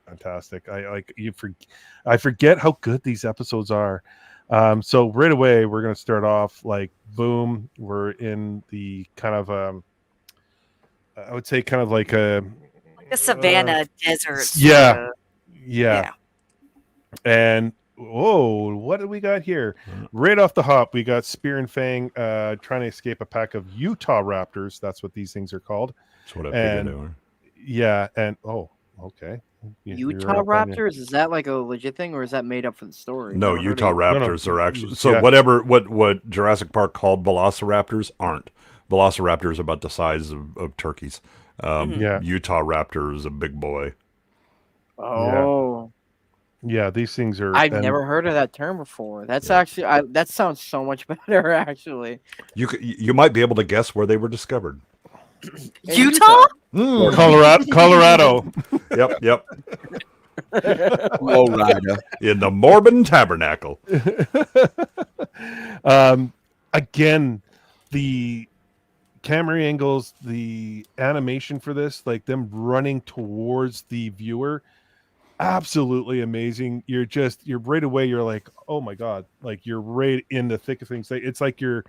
fantastic. I forget how good these episodes are. So right away we're going to start off like boom. We're in the kind of I would say kind of like a savannah desert. Yeah. And whoa, what do we got here? Right off the hop, we got Spear and Fang trying to escape a pack of Utah raptors. That's what these things are called. That's what I figured they were. Yeah, and oh, okay. Utah raptors, is that like a legit thing, or is that made up for the story? No, Utah raptors are actually what Jurassic Park called velociraptors aren't. Velociraptors are about the size of turkeys. Utah raptor is a big boy. Oh, yeah. These things are. I've never heard of that term before. That's actually that sounds so much better. Actually, you might be able to guess where they were discovered. Utah? Colorado. Yep. Colorado. In the Mormon Tabernacle. Again, the camera angles, the animation for this, like them running towards the viewer, absolutely amazing. You're right away, you're like, oh my god, like you're right in the thick of things. It's like you're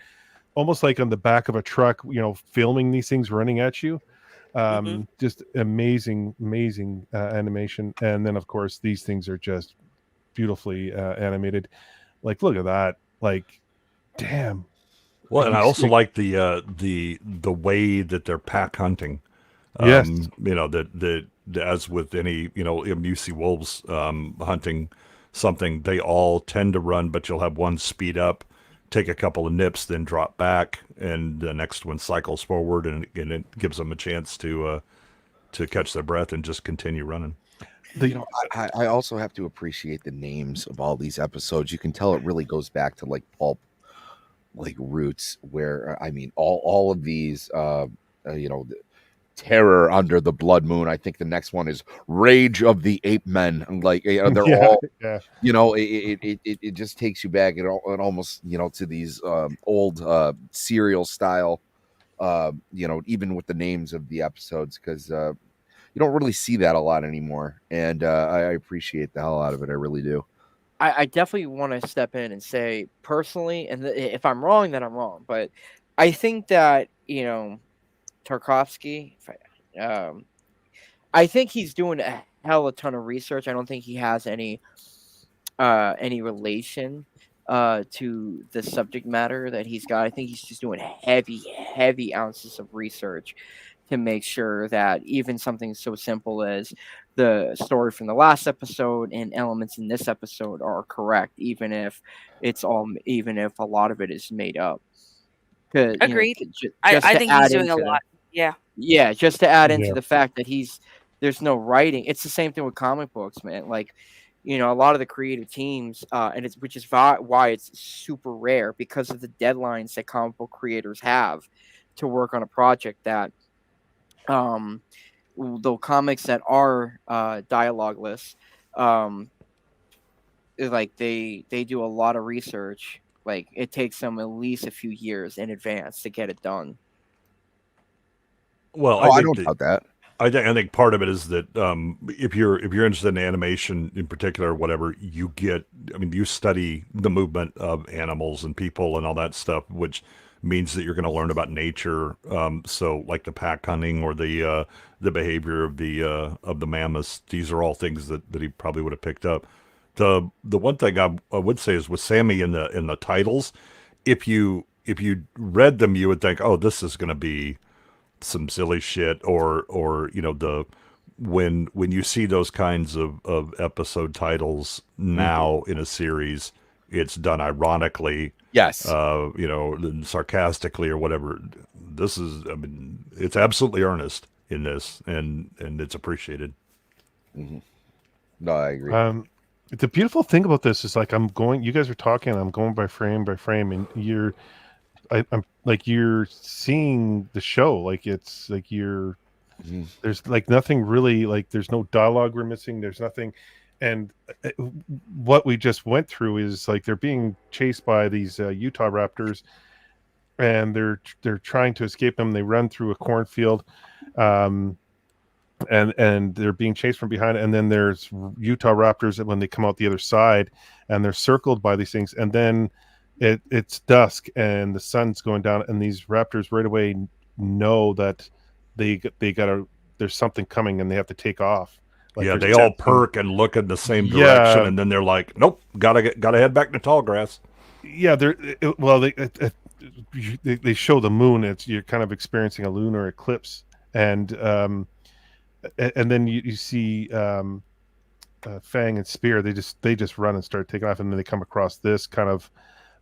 almost like on the back of a truck, you know, filming these things running at you. Just amazing animation. And then of course these things are just beautifully animated. Like, look at that. Like, damn. Well, and I You also see- like the way that they're pack hunting. Yes. You know that as with any when you see wolves hunting something, they all tend to run, but you'll have one speed up, take a couple of nips, then drop back, and the next one cycles forward, and it gives them a chance to catch their breath and just continue running. I also have to appreciate the names of all these episodes. You can tell it really goes back to like pulp, like roots, where I mean, all of these, Terror Under the Blood Moon. I think the next one is Rage of the Ape Men. Like, they're Yeah, all, yeah. it just takes you back. It almost, to these old serial style, even with the names of the episodes, because you don't really see that a lot anymore. And I appreciate the hell out of it. I really do. I definitely want to step in and say personally, and if I'm wrong, then I'm wrong. But I think that Tarkovsky, I think he's doing a hell of a ton of research. I don't think he has any relation to the subject matter that he's got. I think he's just doing heavy ounces of research to make sure that even something so simple as the story from the last episode and elements in this episode are correct, even if a lot of it is made up. Agreed. Just I to think add he's doing a into lot. Yeah. yeah, just to add into Yeah. the fact that there's no writing. It's the same thing with comic books, man. Like, a lot of the creative teams, which is why it's super rare because of the deadlines that comic book creators have to work on a project. That the comics that are dialogueless, like they do a lot of research. Like, it takes them at least a few years in advance to get it done. Well, I don't doubt that. I think part of it is that if you're interested in animation in particular, or whatever, you study the movement of animals and people and all that stuff, which means that you're going to learn about nature. So like the pack hunting or the behavior of the mammoths, these are all things that he probably would have picked up. The one thing I would say is with Sammy in the titles, if you read them, you would think, oh, this is going to be some silly shit, or when you see those kinds of episode titles now in a series, it's done ironically, Yes. Sarcastically or whatever. This is, it's absolutely earnest in this, and it's appreciated. Mm-hmm. No, I agree. The beautiful thing about this is, like, you guys are talking, I'm going by frame, and I'm like, you're seeing the show, like it's like there's like nothing really, like there's no dialogue we're missing, there's nothing. And what we just went through is like they're being chased by these Utah raptors, and they're trying to escape them. They run through a cornfield, and they're being chased from behind, and then there's Utah raptors when they come out the other side, and they're circled by these things, and then it's dusk and the sun's going down, and these raptors right away know that they gotta, there's something coming, and they have to take off. Like, yeah, they all perk and look in the same direction, Yeah. and then they're like, nope, gotta head back to tall grass. Yeah, they show the moon. You're kind of experiencing a lunar eclipse, and then you see Fang and Spear. They just run and start taking off, and then they come across this kind of,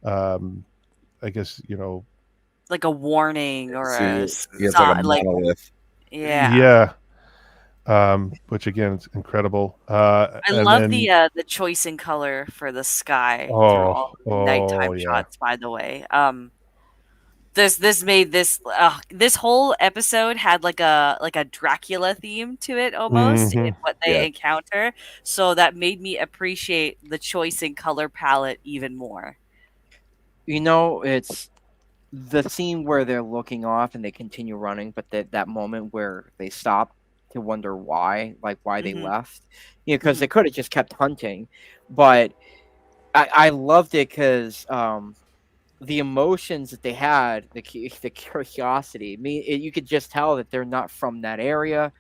I guess, Like a warning or a it's like a sign, like monolith. yeah. Which again, it's incredible. I and love then, the choice in color for the sky through all the nighttime yeah. shots, by the way. This made this whole episode had like a Dracula theme to it almost in what they encounter. So that made me appreciate the choice in color palette even more. It's the scene where they're looking off and they continue running, but that moment where they stop to wonder why they left, because they could have just kept hunting. But I loved it because the emotions that they had, the curiosity. I mean, you could just tell that they're not from that area,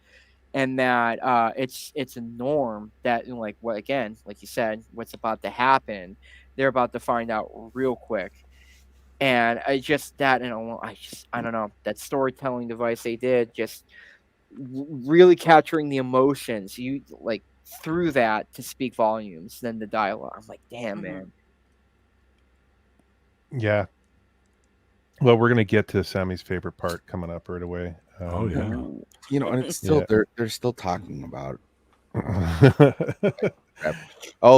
and that it's a norm that, like, what, again, like you said, what's about to happen, they're about to find out real quick. And I just that and I don't know, that storytelling device they did just really capturing the emotions you like through that to speak volumes than the dialogue. I'm like, damn, man. Yeah. Well, we're gonna get to Sammy's favorite part coming up right away. Oh yeah. You know, and it's still Yeah. they're still talking about it.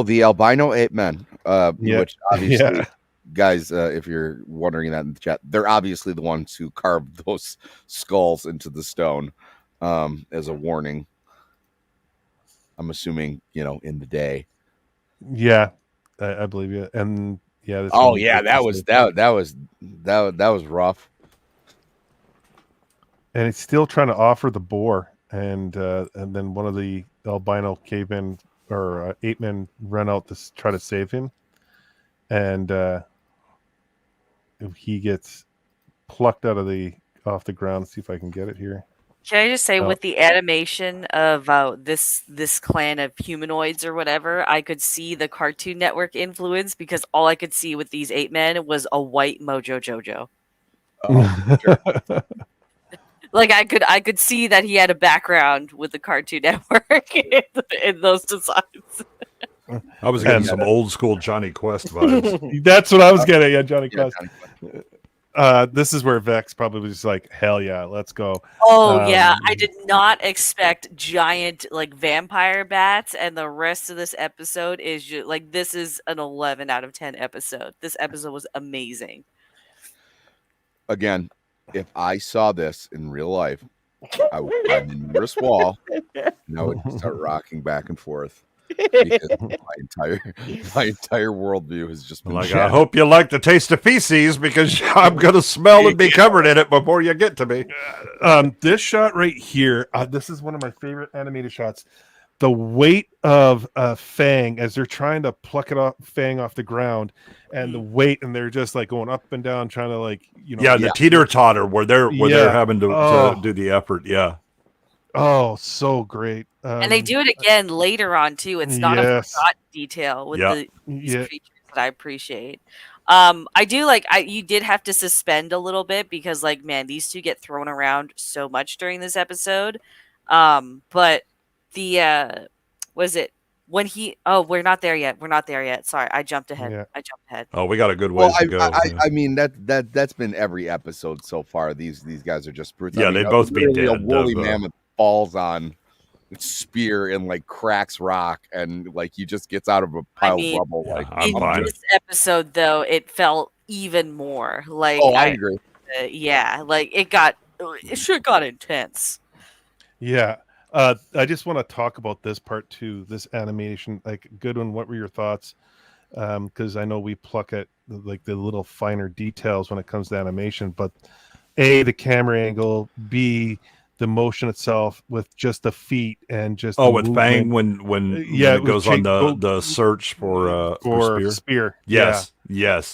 the albino ape men, Yeah. which obviously, Yeah. guys, if you're wondering that in the chat, they're obviously the ones who carved those skulls into the stone as a warning. I'm assuming, in the day. Yeah, I believe you. And yeah, this Oh one- yeah, that was rough. and he's still trying to offer the boar, and then one of the albino cavemen or ape men run out to try to save him, and he gets plucked out of off the ground. Let's see if I can get it here. Can I just say, with the animation of this clan of humanoids or whatever, I could see the Cartoon Network influence, because all I could see with these 8 men was a white Mojo Jojo. Oh, sure. Like I could see that he had a background with the Cartoon Network in those designs. I was getting some old school Johnny Quest vibes. That's what I was getting. Yeah, Johnny Yeah, Quest. This is where Vex probably was just like, hell yeah, let's go. Oh yeah, I did not expect giant like vampire bats, and the rest of this episode is just like, this is an 11 out of 10 episode. This episode was amazing. Again, if I saw this in real life, I would find the nearest wall and I would start rocking back and forth. Because my entire worldview has just been Like, I hope you like the taste of feces, because I'm gonna smell and be covered in it before you get to me. This shot right here, this is one of my favorite animated shots. The weight of Fang as they're trying to pluck it off, Fang off the ground, and the weight, and they're just like going up and down, trying to like, the teeter totter where they're having to do the effort. Yeah. Oh, so great. And they do it again later on too. It's not a shot detail with these creatures that I appreciate. I do like, you did have to suspend a little bit, because like, man, these two get thrown around so much during this episode. But the was it when he? Oh, we're not there yet. We're not there yet. Sorry, I jumped ahead. Yeah. I jumped ahead. Oh, we got a good way to go. I mean that's been every episode so far. These guys are just brutes. Yeah, I mean, they'd both be dead. A woolly mammoth falls on its spear and like cracks rock, and like he just gets out of a pile of rubble. Yeah, like I'm In fine. this episode, though, it felt even more like. Oh, I agree. Yeah, like it sure got intense. Yeah. I just want to talk about this part too, this animation. Like, Goodwin, what were your thoughts? Because I know we pluck at like the little finer details when it comes to animation, but A, the camera angle, B, the motion itself with just the feet and just with Fang when it goes on the search for spear. Yes.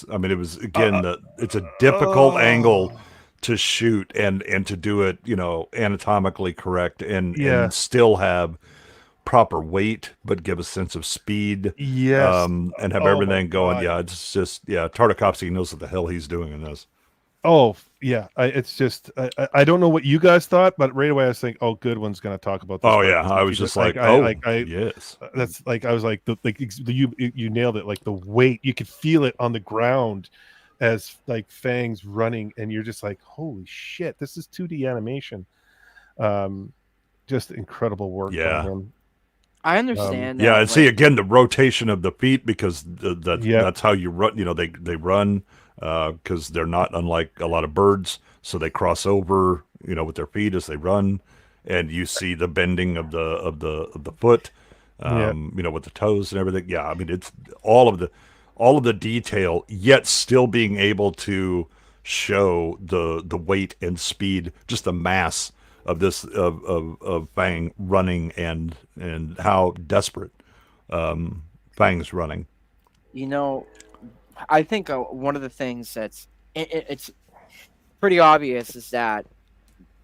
I mean, it was again it's a difficult angle to shoot and to do it, anatomically correct and still have proper weight, but give a sense of speed. Yes. And have everything going. God. Yeah, it's just Tartakovsky knows what the hell he's doing in this. Oh yeah, it's just I don't know what you guys thought, but right away I was thinking, oh, Goodwin's going to talk about this. Oh yeah, I was just like, yes. That's like, I was like, you nailed it. Like the weight, you could feel it on the ground as like Fang's running, and you're just like, holy shit, this is 2D animation. Just incredible work. Yeah. From him. I understand. Yeah, and see again the rotation of the feet, because that's how you run. They run. Because they're not unlike a lot of birds, so they cross over, with their feet as they run, and you see the bending of the foot, with the toes and everything. Yeah, I mean it's all of the detail, yet still being able to show the weight and speed, just the mass of this of Fang running and how desperate Fang's running. I think one of the things that's it's pretty obvious is that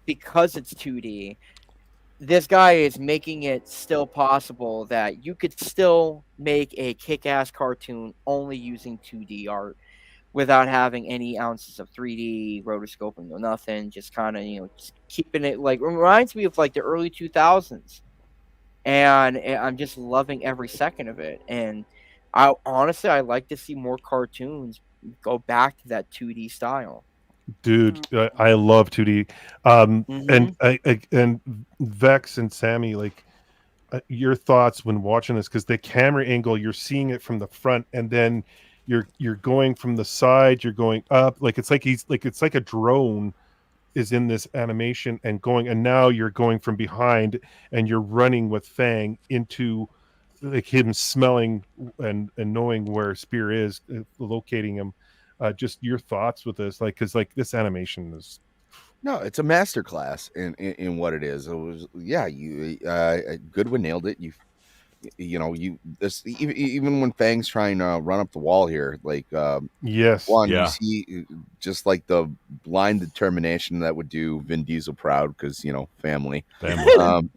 because it's 2D, this guy is making it still possible that you could still make a kick-ass cartoon only using 2D art. without having any ounces of 3D rotoscoping or nothing. Just kind of, just keeping it like, it reminds me of like the early 2000s. And I'm just loving every second of it. And I honestly, I like to see more cartoons go back to that 2D style. Dude, I love 2D. And and Vex and Sammy, like, your thoughts when watching this, because the camera angle, you're seeing it from the front, and then you're going from the side, you're going up, like it's like a drone is in this animation and going, and now you're going from behind and you're running with Fang into like him smelling and knowing where Spear is, locating him. Just your thoughts with this, like, because like this animation is No, it's a masterclass in what it is. It was, yeah, Goodwin nailed it. Even when Fang's trying to run up the wall here, like, yes, one, Yeah. you see just like the blind determination that would do Vin Diesel proud, because family. Family.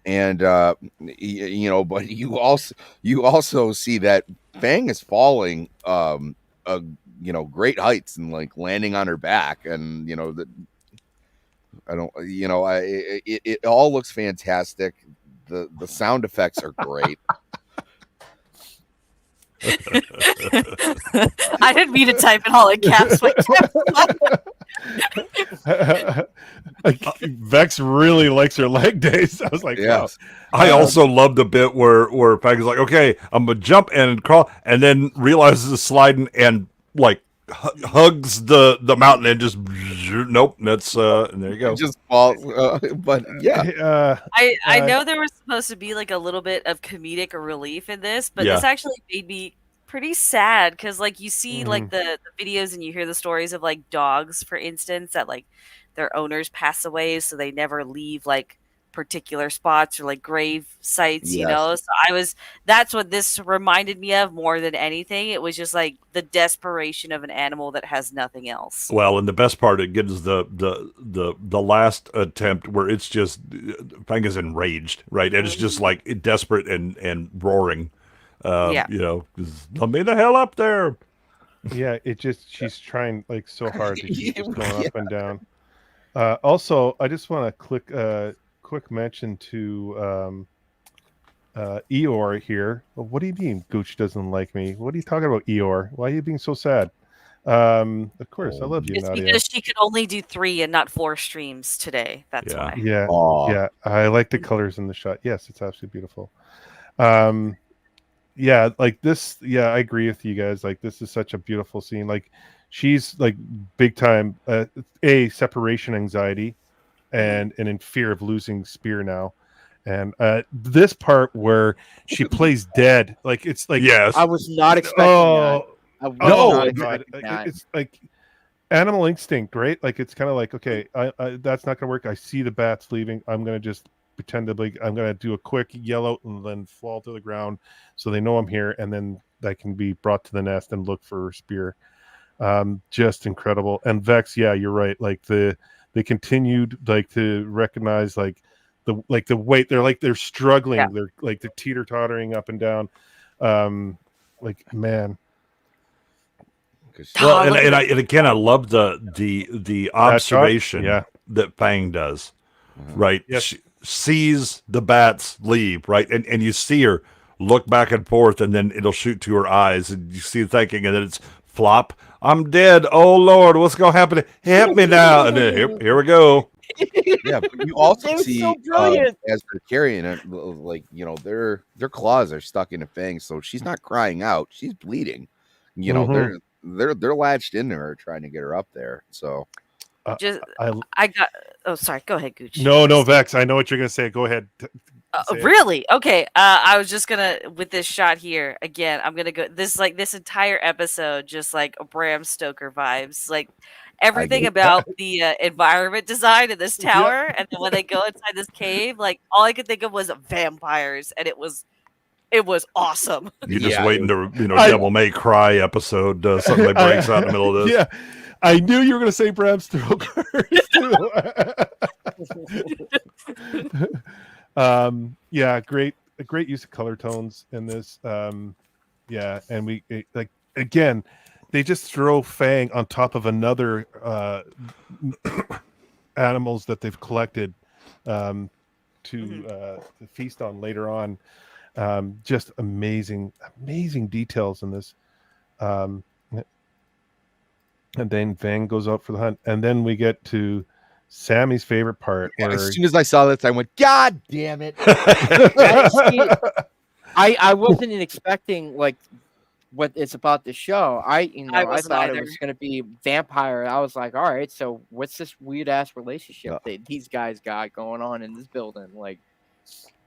And but you also see that Fang is falling great heights and like landing on her back, and it all looks fantastic. The sound effects are great. I didn't mean to type in all in caps. But Vex really likes her leg days. I was like, wow. I also love the bit where Peg is like, okay, I'm gonna jump and crawl, and then realizes it's sliding and like hugs the mountain and just nope. That's and there you go. It just falls. But yeah, I know there was supposed to be like a little bit of comedic relief in this, but this actually made me pretty sad, because like you see like the videos and you hear the stories of like dogs, for instance, that like their owners pass away, so they never leave like particular spots or like grave sites, so that's what this reminded me of more than anything. It was just like the desperation of an animal that has nothing else. Well, and the best part, it gives the last attempt where it's just Fang is enraged, right? And it's just like desperate and roaring. Let me the hell up there. Yeah, she's trying like so hard to keep just going up and down. Also, I just want to quick mention to Eeyore here. What do you mean Gooch doesn't like me? What are you talking about, Eeyore? Why are you being so sad? Of course, I love you, It's Nadia. because she could only do 3 and not 4 streams today. That's why. Yeah. Aww. Yeah. I like the colors in the shot. Yes, it's absolutely beautiful. Yeah, like this. Yeah, I agree with you guys. Like, this is such a beautiful scene. Like, she's like big time separation anxiety, and in fear of losing Spear now. And this part where she plays dead, like, it's like, yes, I was not expecting that. God, it's like animal instinct, right? Like, it's kind of like, okay, I that's not gonna work. I see the bats leaving. I'm gonna just pretend to be. I'm gonna do a quick yell out and then fall to the ground, so they know I'm here, and then I can be brought to the nest and look for Spear. Just incredible. And Vex, yeah, you're right. Like they continued like to recognize like the weight. They're struggling. Yeah. They're teeter tottering up and down. Like, man. Well, and again, I love the observation that Fang does. Right, yes. She sees the bats leave, right, and you see her look back and forth, and then it'll shoot to her eyes, and you see her thinking, and then it's flop. I'm dead. Oh Lord, what's gonna happen? Help me now! And then here we go. Yeah, but you also see as they're carrying it, like their claws are stuck in a Fang, so she's not crying out; she's bleeding. They're latched into her, trying to get her up there. So, I got. Oh, sorry. Go ahead, Gooch. No, Vex. I know what you're gonna say. Go ahead. Really? Okay. I was just gonna, with this shot here again. I'm gonna go this entire episode, just like Bram Stoker vibes, like everything about the environment design in this tower, and then when they go inside this cave, like all I could think of was vampires, and it was awesome. You're just waiting to Devil May Cry episode, something that breaks out in the middle of this. Yeah. I knew you were going to say Bram Stoker too. Yeah, great use of color tones in this. Yeah, and we like again, they just throw Fang on top of another animals that they've collected to feast on later on. Just amazing details in this. And then Fang goes out for the hunt, and then we get to Sammy's favorite part. Yeah, where as soon as I saw this, I went, "God damn it!" I wasn't expecting like what it's about to show. I thought it was going to be vampire. I was like, all right, so what's this weird ass relationship that these guys got going on in this building? Like,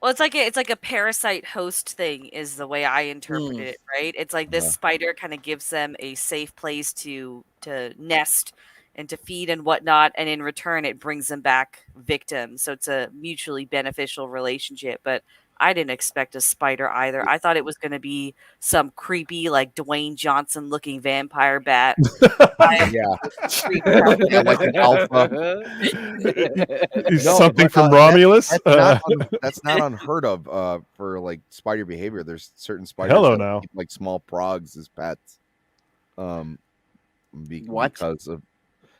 well, it's like a parasite host thing is the way I interpret it, right? It's like this spider kind of gives them a safe place to nest and to feed and whatnot, and in return it brings them back victims. So it's a mutually beneficial relationship. But I didn't expect a spider either. I thought it was going to be some creepy, like Dwayne Johnson looking vampire bat. Like an alpha. Something from Romulus. That's not unheard of for like spider behavior. There's certain spiders that keep like small frogs as pets. Because of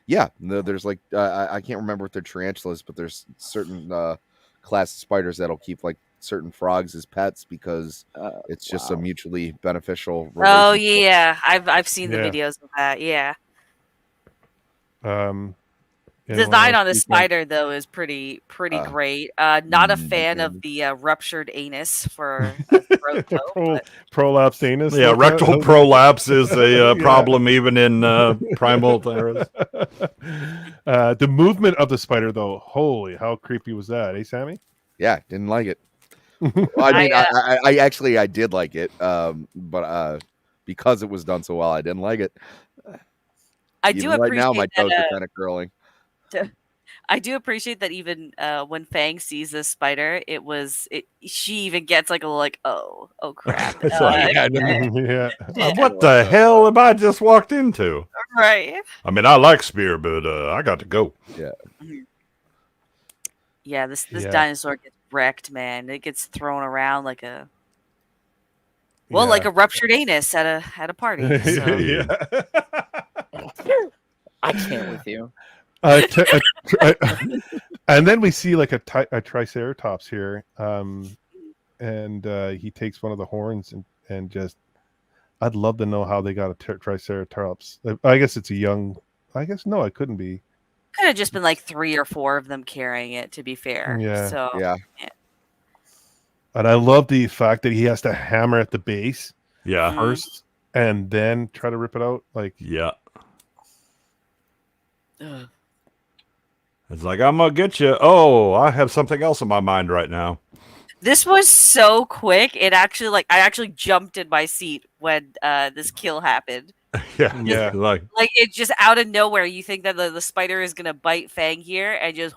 there's like I can't remember what they're tarantulas, but there's certain class of spiders that'll keep like certain frogs as pets because it's just a mutually beneficial relationship. Oh yeah, I've seen the videos of that. Yeah. Design on the spider though is pretty great. Not a fan of the ruptured anus for a throat though, prolapse anus. Yeah, rectal prolapse is a problem even in primal eras. The movement of the spider though, holy, how creepy was that, Sammy? Yeah, didn't like it. Well, I mean, I actually did like it, but because it was done so well, I didn't like it. I do appreciate right now my toes that, are kind of curling. I do appreciate that even when Fang sees this spider, she even gets like a little like, oh crap. It's like, what the hell am I just walked into? Right. I mean, I like spear, but I got to go. Yeah. Yeah, this dinosaur gets wrecked, man. It gets thrown around like a like a ruptured anus at a party. So. I can't with you. And then we see like a triceratops here, and he takes one of the horns and just. I'd love to know how they got a triceratops. I guess it's a young. I guess no, it couldn't be. Could have just been like 3 or 4 of them carrying it. To be fair, So yeah. And I love the fact that he has to hammer at the base, first, and then try to rip it out. Like, it's like, I'm gonna get you. Oh, I have something else in my mind right now. This was so quick. It actually I actually jumped in my seat when this kill happened. Yeah. Like it just out of nowhere. You think that the spider is gonna bite Fang here and just.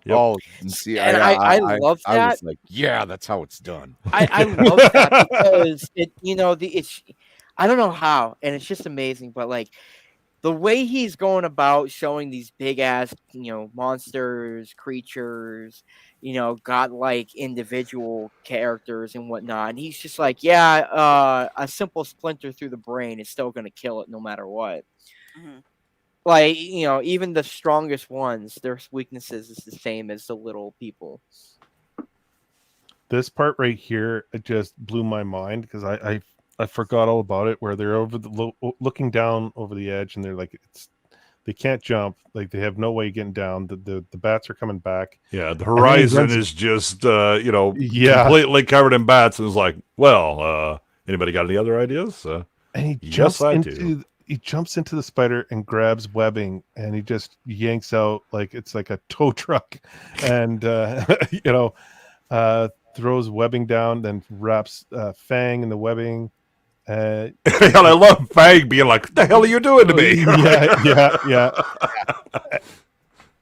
Yep. Oh, see, and I love that. I was like, yeah, that's how it's done. I love that because it's I don't know how, and it's just amazing. But like the way he's going about showing these big ass monsters, creatures, godlike individual characters and whatnot, and he's just like, a simple splinter through the brain is still gonna kill it no matter what. Mm-hmm. Like, even the strongest ones, their weaknesses is the same as the little people. This part right here, it just blew my mind because I forgot all about it. Where they're looking down over the edge, and they're like, they can't jump. Like they have no way getting down. The bats are coming back. Yeah, the horizon is just completely covered in bats. And it's like, well, anybody got any other ideas? And he jumps into. He jumps into the spider and grabs webbing, and he just yanks out like it's like a tow truck, and throws webbing down, then wraps Fang in the webbing. And I love Fang being like, "What the hell are you doing to me?" yeah.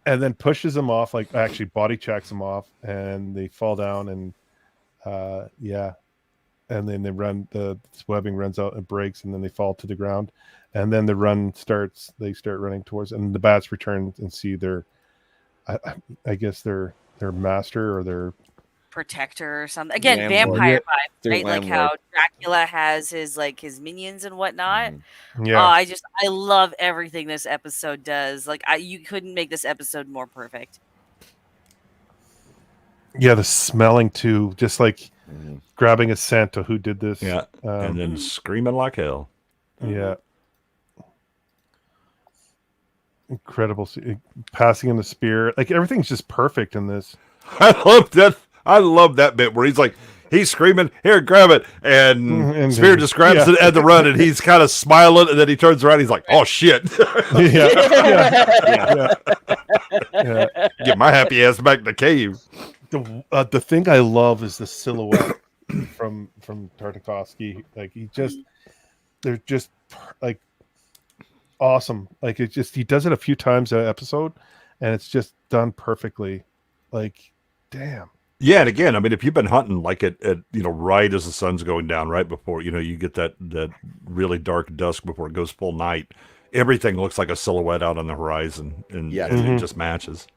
And then pushes him off, like actually body checks him off, and they fall down, and and then they run. The webbing runs out and breaks, and then they fall to the ground. And then the run starts. They start running towards, and the bats return and see their, I guess their master or their protector or something. Again, Landlord. vampire Yeah. vibes, Their right? Like how landlord. Dracula has his minions and whatnot. Yeah. I love everything this episode does. Like you couldn't make this episode more perfect. Yeah, the smelling too, just like Mhm. grabbing a scent of who did this. Yeah, and then Mhm. screaming like hell. Yeah. Incredible. Passing in the spear. Like everything's just perfect in this. I love that bit where he's screaming, "Here, grab it!" And And Spear just grabs yeah. it at the run, and he's kind of smiling, and then he turns around, he's like, "Oh shit!" Yeah. Yeah. Get my happy ass back in the cave. The thing I love is the silhouette from Tartakovsky. Like they're just like awesome. Like he does it a few times an episode, and it's just done perfectly. Like, damn. Yeah, and again, I mean, if you've been hunting like at right as the sun's going down, right before you get that really dark dusk before it goes full night, everything looks like a silhouette out on the horizon, and it just matches.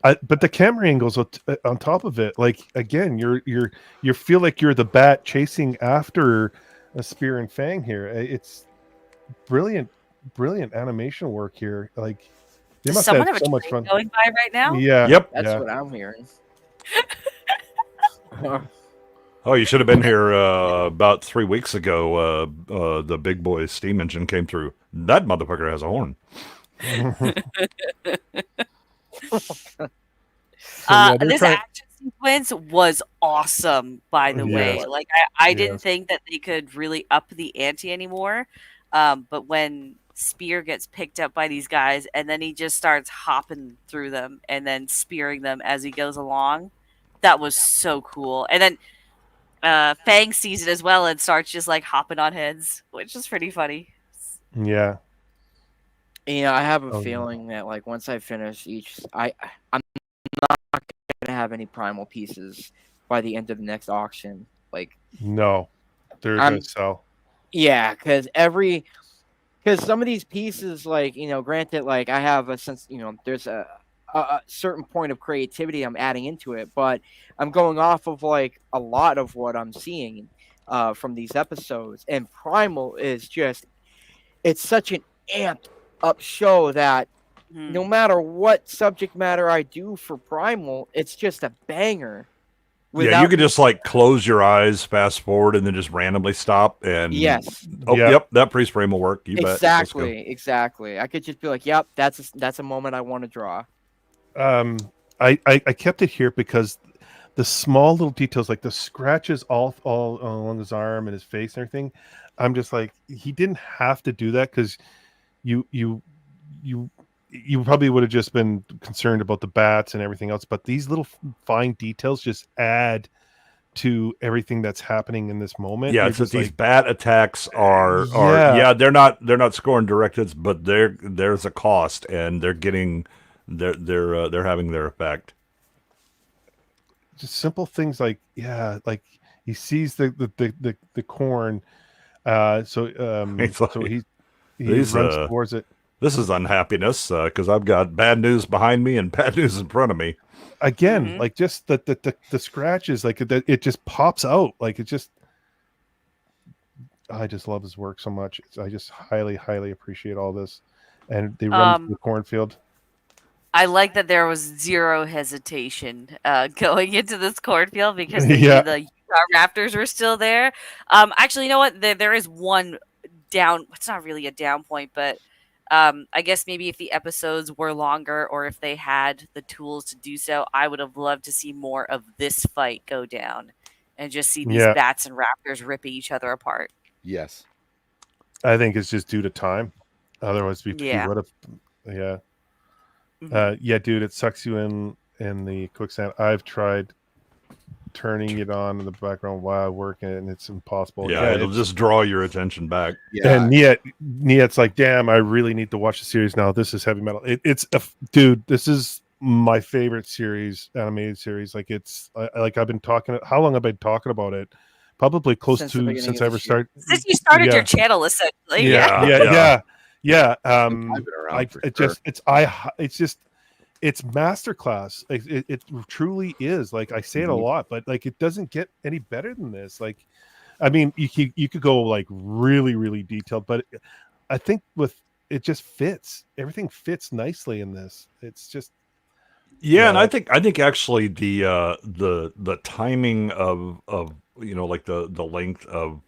But the camera angles on top of it, like again, you feel like you're the bat chasing after a Spear and Fang here. It's brilliant animation work here. Like they Does must someone have have a so much train fun going by right now? Yeah. Yep. That's Yeah. what I'm hearing. Oh, you should have been here about 3 weeks ago. The big boy steam engine came through. That motherfucker has a horn. This action sequence was awesome, by the way. Yes. Like I didn't Yes. think that they could really up the ante anymore. But when Spear gets picked up by these guys and then he just starts hopping through them and then spearing them as he goes along, that was so cool. And then Fang sees it as well and starts just like hopping on heads, which is pretty funny. Yeah. Yeah, I have a Oh, yeah. feeling that like once I finish I'm not gonna have any primal pieces by the end of the next auction. Like, No. They're I'm- gonna sell. yeah, because some of these pieces, like, granted, like I have a sense, there's a certain point of creativity I'm adding into it, but I'm going off of like a lot of what I'm seeing from these episodes, and Primal is it's such an amped up show that no matter what subject matter I do for Primal, it's just a banger. Yeah, you could just like close your eyes, fast forward, and then just randomly stop. And Yes. oh, Yep. yep, that freeze frame will work. You bet. Let's go. Exactly. I could just be like, "Yep, that's a moment I want to draw." I kept it here because the small little details, like the scratches all along his arm and his face and everything, I'm just like, he didn't have to do that, because you probably would have just been concerned about the bats and everything else, but these little fine details just add to everything that's happening in this moment. Yeah, You're it's that just these like, bat attacks are they're not scoring direct hits, but there's a cost, and they're getting they're having their effect. just simple things like he sees the corn, so It's so like, he these, runs towards it. This is unhappiness because I've got bad news behind me and bad news in front of me. Again, Mhm. like just the scratches, like it just pops out, like it just. I just love his work so much. I just highly appreciate all this, and they run to the cornfield. I like that there was zero hesitation going into this cornfield because they Yeah. knew the Utah Raptors were still there. Actually, you know what? There is one down. It's not really a down point, but I guess maybe if the episodes were longer or if they had the tools to do so, I would have loved to see more of this fight go down and just see these Yeah. bats and raptors ripping each other apart. Yes. I think it's just due to time. Otherwise, he Yeah. would have. Yeah. Mhm. Yeah, dude, it sucks you in the quicksand. I've tried turning it on in the background while working, and it's impossible. Yeah, it'll it's- just draw your attention back. Yeah. And Niet's like, damn, I really need to watch the series now. This is heavy metal. Dude, this is my favorite series, animated series. Like I've been talking. How long have I been talking about it? Probably close Since the to beginning since of I ever this year. started. Since you started Yeah. your channel, essentially. Yeah. Yeah. I've been around It's for sure. it's masterclass. Like, it truly is. Like, I say it a lot, but like, it doesn't get any better than this. Like, I mean, you could go like really, really detailed, but I think with it just fits. Everything fits nicely in this. It's just and I think actually the timing of like the length of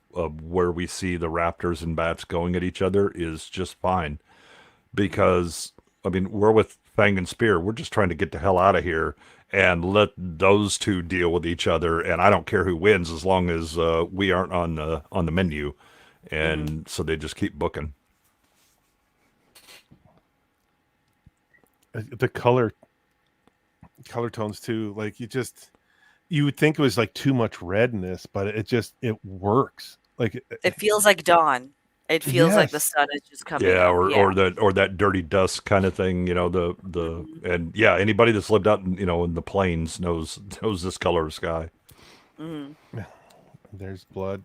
where we see the raptors and bats going at each other is just fine, because I mean, we're with Fang and Spear. We're just trying to get the hell out of here and let those two deal with each other, and I don't care who wins as long as we aren't on the menu. And so they just keep booking. the color tones too. Like, you would think it was like too much red in this, but it works. Like, It feels like dawn. It feels like the Yes. sun is just coming Yeah, up. or that dirty dusk kind of thing, and yeah, anybody that's lived out in the plains knows this color of sky. There's blood.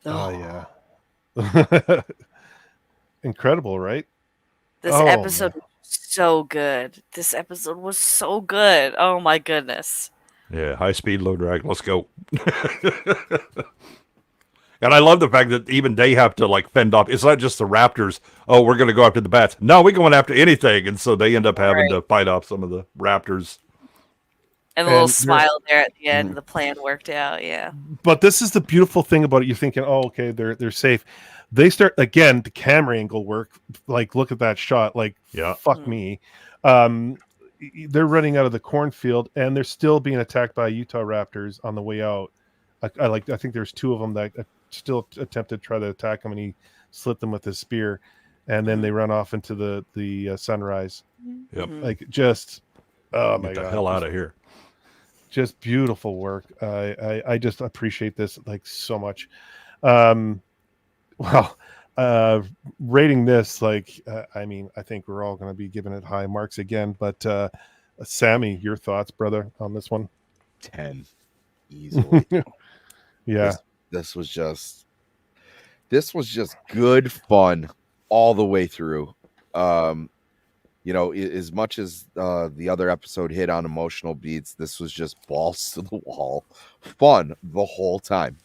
Oh, yeah. Incredible, right? This Oh, episode man. was so good. This episode was so good. Oh my goodness. Yeah, high speed, low drag. Let's go. And I love the fact that even they have to like fend off. It's not just the raptors. Oh, we're going to go after the bats. No, we're going after anything. And so they end up having to fight off some of the raptors. And a little And smile there at the end. The plan worked out. Yeah. But this is the beautiful thing about it. You're thinking, oh, okay, they're safe. They start again. The camera angle work. Like, look at that shot. Like, Yeah. fuck me. They're running out of the cornfield, and they're still being attacked by Utah raptors on the way out. I think there's two of them that still attempted to try to attack him, and he slit them with his spear, and then they run off into the sunrise. Yep. Like, just oh my Get the god, hell out of here. just beautiful work. I just appreciate this like so much. Rating this, like, I mean, I think we're all going to be giving it high marks again, but Sammy, your thoughts, brother, on this one? 10 easily. Yeah. This was just good fun all the way through. As much as the other episode hit on emotional beats, this was just balls to the wall fun the whole time.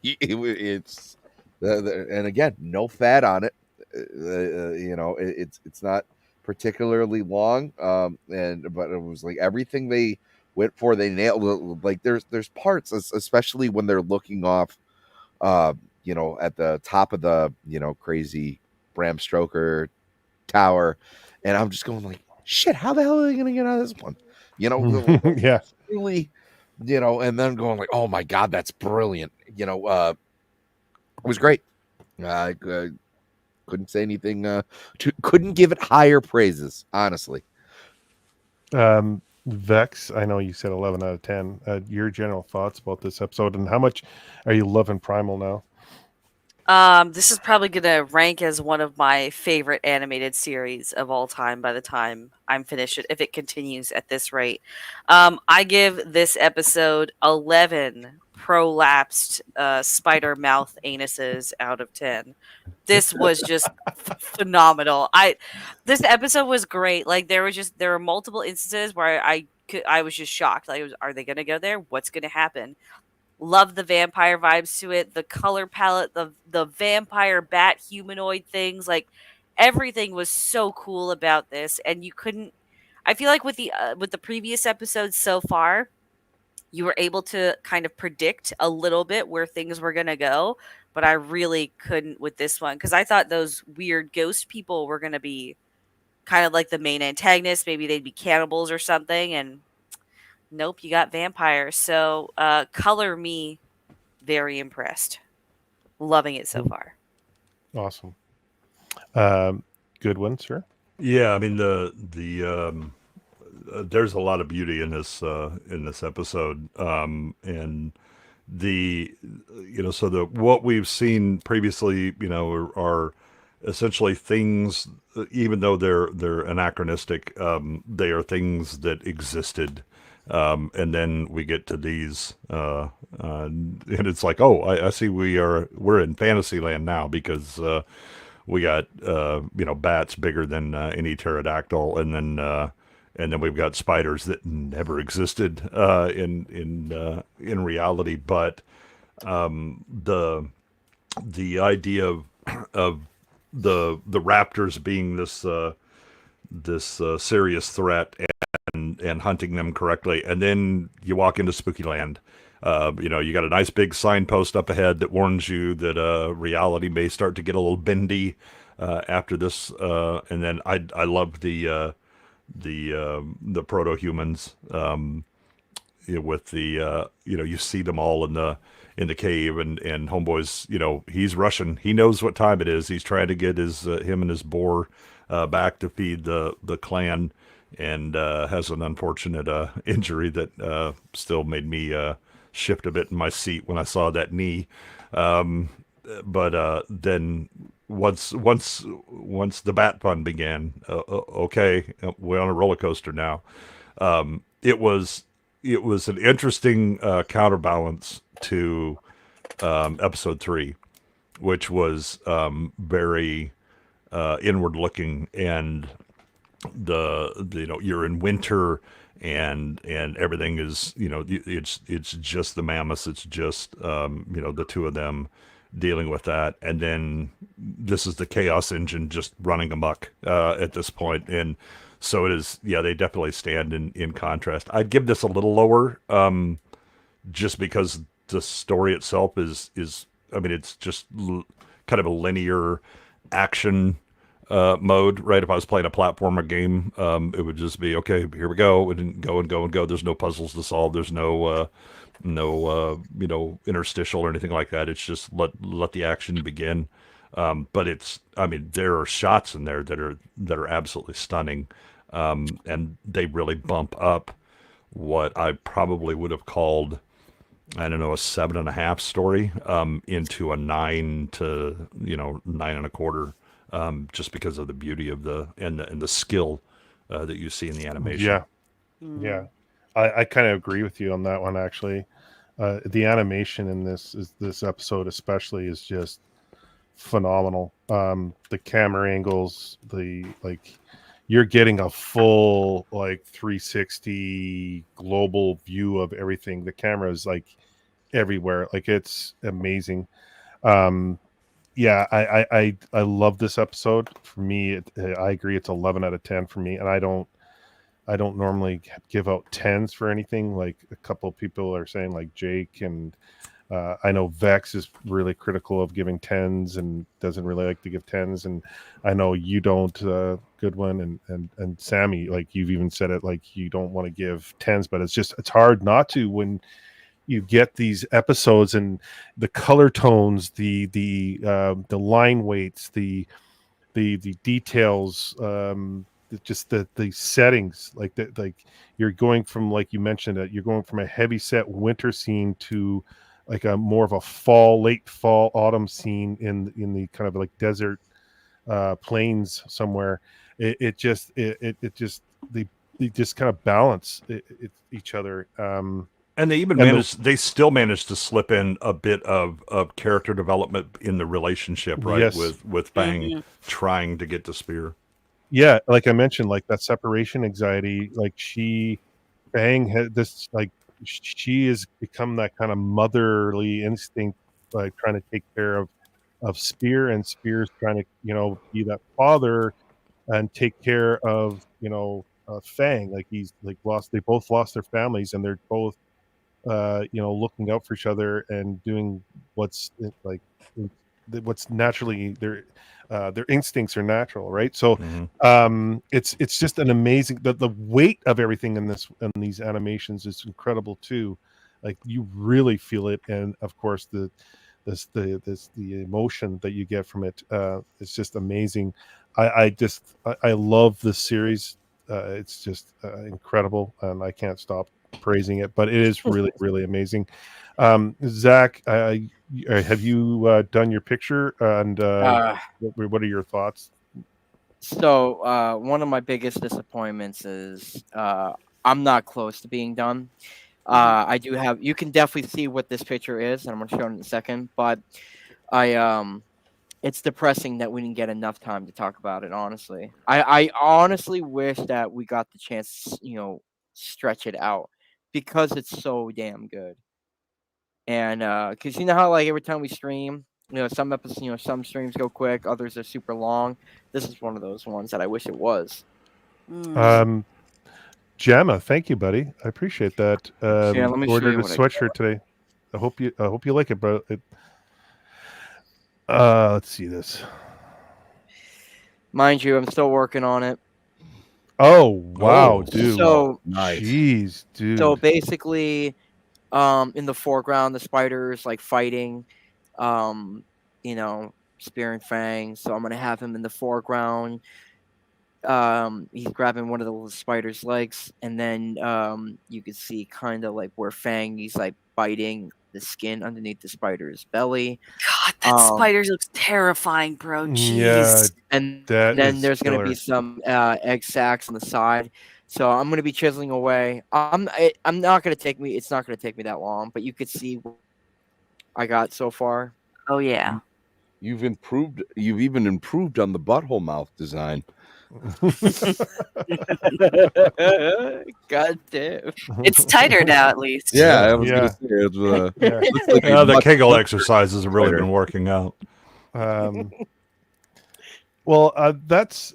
It's and again, no fat on it. It's not particularly long, but it was like everything they went for, they nailed it. Like, there's parts, especially when they're looking off, at the top of the crazy Bram Stoker tower, and I'm just going like, shit, how the hell are they gonna get out of this one? Yeah. Really, and then going like, oh my god, that's brilliant. It was great. I couldn't say anything. Couldn't give it higher praises, honestly. Vex, I know you said 11 out of 10. Your general thoughts about this episode, and how much are you loving Primal now? This is probably gonna rank as one of my favorite animated series of all time by the time I'm finished, if it continues at this rate. I give this episode 11 prolapsed spider mouth anuses out of 10. This was just phenomenal. This episode was great. Like, there were multiple instances where I was just shocked. Like, are they gonna go there? What's gonna happen? Love the vampire vibes to it, the color palette, the vampire bat humanoid things, like, everything was so cool about this. And I feel like with the previous episodes so far, you were able to kind of predict a little bit where things were going to go, but I really couldn't with this one, because I thought those weird ghost people were going to be kind of like the main antagonists. Maybe they'd be cannibals or something, and nope, you got vampires. So color me very impressed. Loving it so far. Awesome. Goodwin, sir. Yeah, I mean the there's a lot of beauty in this episode, and what we've seen previously, are essentially things, even though they're anachronistic, they are things that existed. And then we get to these, and it's like, oh, I see we're in Fantasyland now, because we got bats bigger than any pterodactyl, and then we've got spiders that never existed in reality. But the idea of the raptors being this serious threat and hunting them correctly, and then you walk into Spooky Land. You got a nice big signpost up ahead that warns you that reality may start to get a little bendy after this. And then I love the proto-humans with the you see them all in the cave, and Homeboy's he's rushing. He knows what time it is. He's trying to get him and his boar back to feed the clan, and has an unfortunate injury that still made me shift a bit in my seat when I saw that knee. But then once the bat fun began, okay, we're on a roller coaster now. It was an interesting counterbalance to episode 3, which was very inward looking, and you're in winter, and everything is it's just the mammoths. It's just the two of them dealing with that, and then this is the chaos engine just running amok at this point. And so it is. Yeah, they definitely stand in contrast. I'd give this a little lower, just because the story itself is it's just kind of a linear action mode, right? If I was playing a platformer game, it would just be, okay, here we go, and go and go and go. There's no puzzles to solve. There's no interstitial or anything like that. It's just let the action begin. But there are shots in there that are absolutely stunning, and they really bump up what I probably would have called, I don't know, a 7.5 story into a 9 to 9.25. Just because of the beauty of and the skill that you see in the animation. Yeah. I kind of agree with you on that one, actually. The animation in this episode especially is just phenomenal. The camera angles, you're getting a full 360 global view of everything. The camera is everywhere. It's amazing. I love this episode. For me, I agree. It's 11 out of 10 for me, and I don't normally give out 10s for anything. Like a couple of people are saying, like Jake, and I know Vex is really critical of giving 10s and doesn't really like to give 10s, and I know you don't, Goodwin, and Sammy, you've even said it, you don't want to give 10s, but it's hard not to when you get these episodes and the color tones, the line weights, the details, just the settings, you're going from, like you mentioned, you're going from a heavy set winter scene to a more of a late fall autumn scene in the kind of desert plains somewhere. They just kind of balance each other. And they still managed to slip in a bit of character development in the relationship, right? Yes. With Fang trying to get to Spear. Yeah, like I mentioned, that separation anxiety, Fang had this, she has become that kind of motherly instinct, trying to take care of Spear, and Spear's trying to, be that father and take care of, Fang. He's they both lost their families, and they're both looking out for each other and doing what's naturally their instincts are natural, right? So it's just an amazing, the weight of everything in these animations is incredible too. You really feel it, and of course the emotion that you get from it, it's just amazing. I love this series. It's just incredible, and I can't stop praising it, but it is really, really amazing. Zach, have you done your picture, and what are your thoughts? So one of my biggest disappointments is I'm not close to being done. I do you can definitely see what this picture is, and I'm going to show it in a second, but it's depressing that we didn't get enough time to talk about it. Honestly, I honestly wish that we got the chance to, stretch it out because it's so damn good. And because you know how like every time we stream, some episodes, some streams go quick, others are super long. This is one of those ones that I wish it was. Gemma, thank you, buddy. I appreciate that. Yeah, let me show Ordered you a what I sweatshirt today. I hope you like it, bro. Let's see this. Mind you, I'm still working on it. Oh wow, Oh, dude. So Nice. Jeez, dude. so basically, in the foreground, the spiders like fighting, Spear and Fang. So I'm gonna have him in the foreground. He's grabbing one of the spider's legs, and then you can see kind of like where Fang he's like biting the skin underneath the spider's belly. God, that spider looks terrifying, bro. Jeez. And That then is there's gonna killer. be some egg sacs on the side. So I'm gonna be chiseling away. I'm not gonna take me. It's not gonna take me that long, but you could see what I got so far. Oh yeah. You've even improved on the butthole mouth design. God damn. It's tighter now, at least. Yeah, I was Yeah. gonna say it's, Yeah. looks like Yeah, a the much Kegel much exercises have really tighter. been working out. Well, that's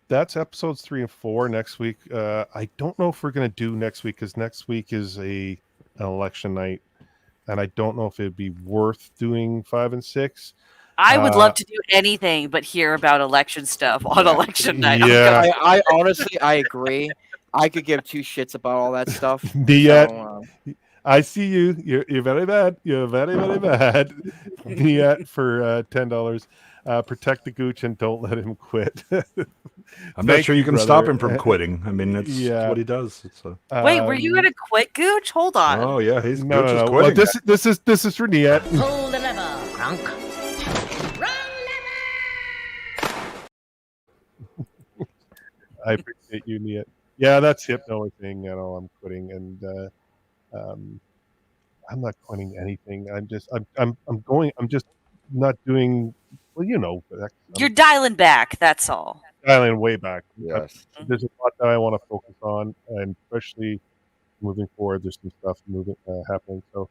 episodes 3 and 4 next week. I don't know if we're gonna do next week because next week is an election night, and I don't know if it'd be worth doing 5 and 6. I would love to do anything but hear about election stuff on election night. Yeah. I honestly I agree. I could give two shits about all that stuff. Niet, So, I see you. You're very bad. You're very, very bad. Niet for $10. Protect the Gooch and don't let him quit. I'm not Thank sure you can brother. stop him from quitting. I mean, that's Yeah. what he does. It's Wait, were you gonna quit, Gooch? Hold on. oh yeah, he's No, Gooch no, is no. Well, quitting. this is for Niet. Pull the lever, Kronk. I appreciate you, Niet. Yeah, that's Hypno thing. I'm quitting, and I'm not quitting anything. I'm just not doing. Well, You're dialing back. That's all. dialing way back. Yes. There's a lot that I want to focus on, and especially moving forward. There's some stuff happening. So,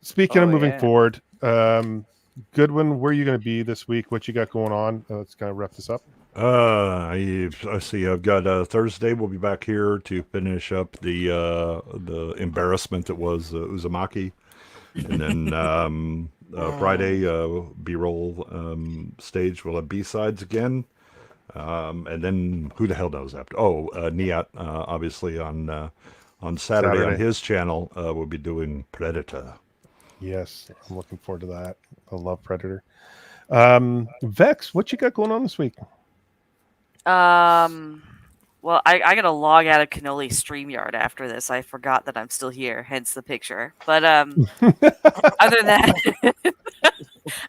speaking of moving forward, Goodwin, where are you going to be this week? What you got going on? Let's kind of wrap this up. I see. I've got Thursday. We'll be back here to finish up the embarrassment that was Uzumaki, and then Friday B-roll stage. We'll have B-sides again, and then who the hell knows after? Oh, Niet obviously on Saturday on his channel. We'll be doing Predator. Yes, I'm looking forward to that. I love Predator. Vex, what you got going on this week? Well, I gotta log out of Cannoli StreamYard after this. I forgot that I'm still here, hence the picture. But other than that,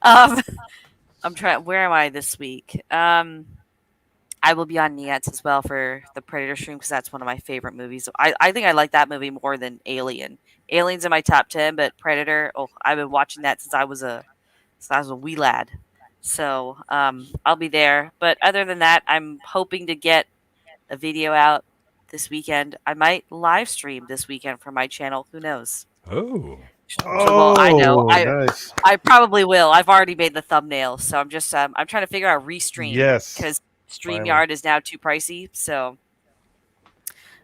I'm trying. Where am I this week? I will be on Niet's as well for the Predator stream because that's one of my favorite movies. I think I like that movie more than Alien. Alien's in my top 10, but Predator. Oh, I've been watching that since I was a wee lad. So I'll be there. But other than that, I'm hoping to get a video out this weekend. I might live stream this weekend from my channel. Who knows? Oh. Well, I know. Nice. I probably will. I've already made the thumbnail, so I'm just I'm trying to figure out restream. Yes. Because StreamYard is now too pricey. So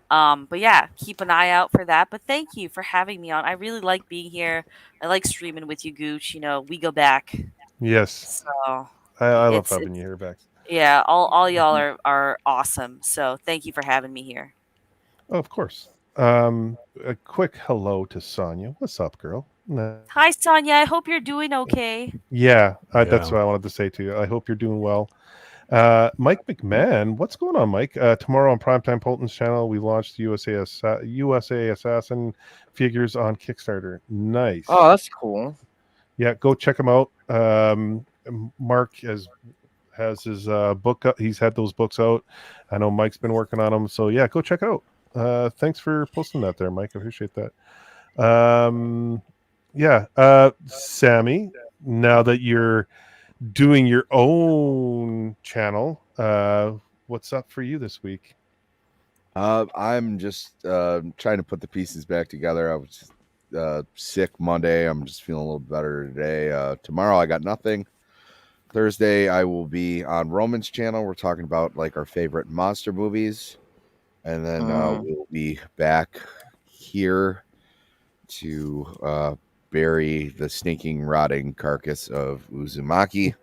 but yeah, keep an eye out for that. But thank you for having me on. I really like being here. I like streaming with you, Gooch. We go back. Yes. So I love having you here, Vex. yeah, all y'all are awesome. So thank you for having me here. Oh, of course. A quick hello to Sonia. What's up, girl? Hi, Sonia. I hope you're doing okay. Yeah, that's what I wanted to say to you. I hope you're doing well. Mike McMahon, what's going on, Mike? Tomorrow on Primetime Polton's channel, we launched the USA Assassin figures on Kickstarter. Nice. Oh, that's cool. Yeah, go check them out. Mark has his book. He's had those books out. I know Mike's been working on them. So yeah, go check it out. Thanks for posting that there, Mike. I appreciate that. Sammy, now that you're doing your own channel, what's up for you this week? I'm just trying to put the pieces back together. I was sick Monday. I'm just feeling a little better today. Tomorrow I got nothing. Thursday I will be on Roman's channel. We're talking about like our favorite monster movies, and then we'll be back here to bury the stinking, rotting carcass of Uzumaki.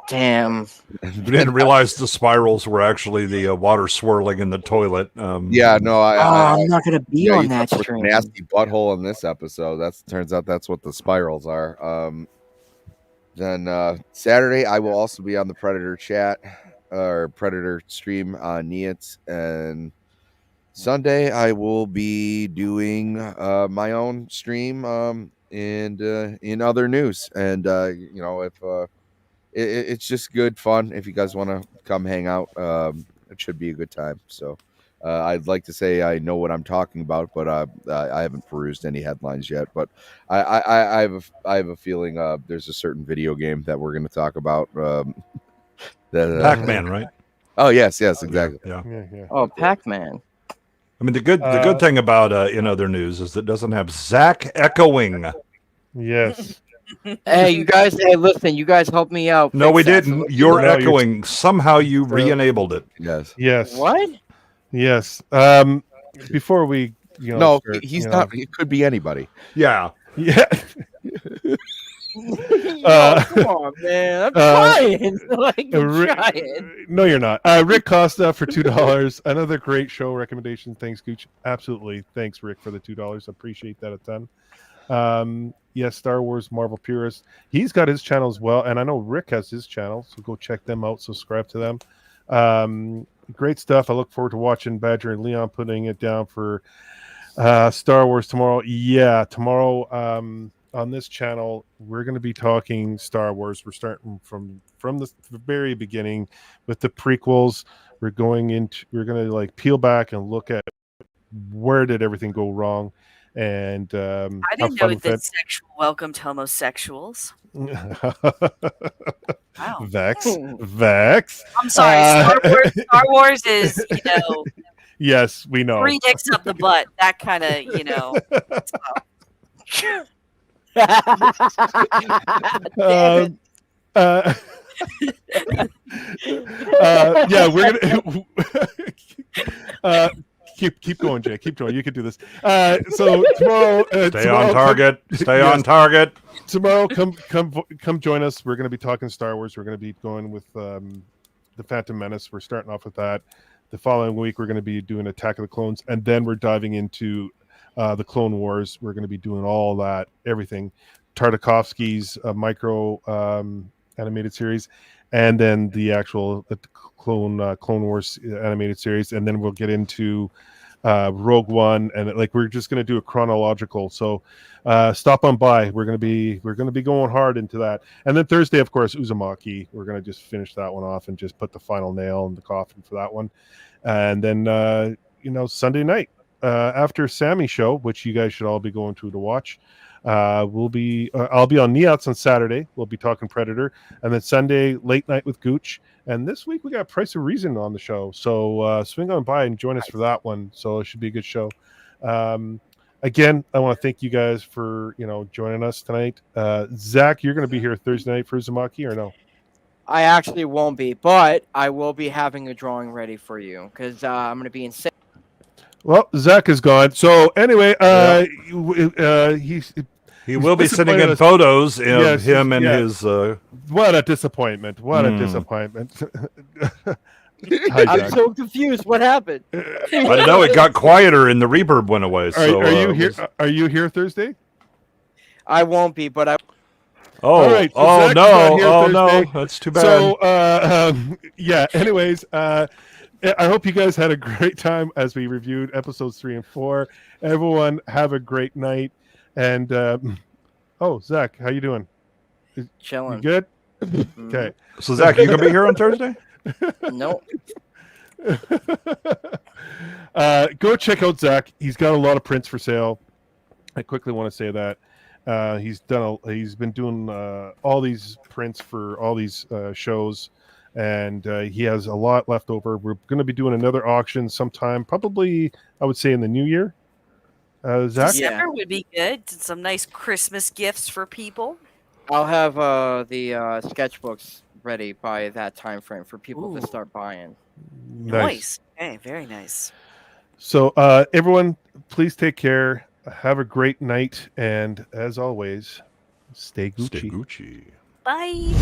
Damn. We didn't realize the spirals were actually the water swirling in the toilet. Yeah, no, I'm not gonna be on you that thought there was a stream. nasty butthole in this episode. Turns out that's what the spirals are. Then Saturday I will also be on the Predator chat or Predator stream on Neats, and Sunday I will be doing my own stream and in other news. And you know, if it's just good fun. If you guys want to come hang out, it should be a good time. So I'd like to say I know what I'm talking about, but I haven't perused any headlines yet. But I have a feeling there's a certain video game that we're going to talk about. Pac-Man, right? Oh yes, exactly. Yeah. Oh, Pac-Man. I mean, the good thing about in other news is it doesn't have ZACK echoing. Yes. Hey, you guys. Hey, listen. You guys help me out. No, fix we that. didn't. You're echoing. Somehow you re-enabled it. Yes. What? Yes. Before we, no, start, he's not. It could be anybody. Yeah. Yeah. Come on, man. I'm trying. I'm trying. No, you're not. Rick Costa for $2. Another great show recommendation. Thanks, Gooch. Absolutely. Thanks, Rick, for the $2. Appreciate that a ton. Yes, Star Wars Marvel Purist. He's got his channel as well, and I know Rick has his channel, so go check them out. Subscribe to them. Great stuff. I look forward to watching Badger and Leon putting it down for Star Wars tomorrow. Yeah, tomorrow on this channel we're going to be talking Star Wars. We're starting from the very beginning with the prequels. We're going to like peel back and look at where did everything go wrong. And I didn't know that sexual welcomed homosexuals. Wow. Wow. Vex. I'm sorry. Star Wars is, Yes, we know. 3 dicks up the butt. That kind of, yeah, we're gonna keep going, Jay. Keep going. You can do this. So tomorrow, stay on target. Stay on target. Tomorrow, come join us. We're going to be talking Star Wars. We're going to be going with the Phantom Menace. We're starting off with that. The following week, we're going to be doing Attack of the Clones, and then we're diving into the Clone Wars. We're going to be doing all that, everything. Tartakovsky's micro animated series, and then the actual Clone Wars animated series, and then we'll get into Rogue One, and we're just going to do a chronological. So stop on by. We're going to be going hard into that. And then Thursday, of course, Uzumaki. We're going to just finish that one off and just put the final nail in the coffin for that one. And then Sunday night after Sammy's show, which you guys should all be going to watch. I'll be on Neouts on Saturday. We'll be talking Predator, and then Sunday late night with Gooch. And this week we got Price of Reason on the show, so swing on by and join us for that one. So it should be a good show. Again, I want to thank you guys for joining us tonight. Zach, you're going to be here Thursday night for Uzumaki or no? I actually won't be, but I will be having a drawing ready for you because I'm going to be in. Well, Zach is gone. So anyway, he will be sitting in photos of him and his. What a disappointment! What a disappointment! I'm so confused. What happened? I don't know. It got quieter and the reverb went away. So, are you here? Are you here Thursday? I won't be, but I. Oh, right, so oh Zach's no! not here Oh Thursday. no! That's too bad. So yeah. Anyways, I hope you guys had a great time as we reviewed episodes 3 and 4. Everyone have a great night. And Zach, how you doing? Chilling. You good? Okay. So Zach, you gonna be here on Thursday? Nope. Go check out Zach. He's got a lot of prints for sale. I quickly want to say that. He's been doing all these prints for all these shows, and he has a lot left over. We're going to be doing another auction sometime, probably I would say in the new year. Zach? December would be good. Some nice Christmas gifts for people. I'll have the sketchbooks ready by that time frame for people to start buying. Nice. Okay, very nice. So everyone, please take care. Have a great night, and as always, stay Gucci. Stay Gucci. Bye.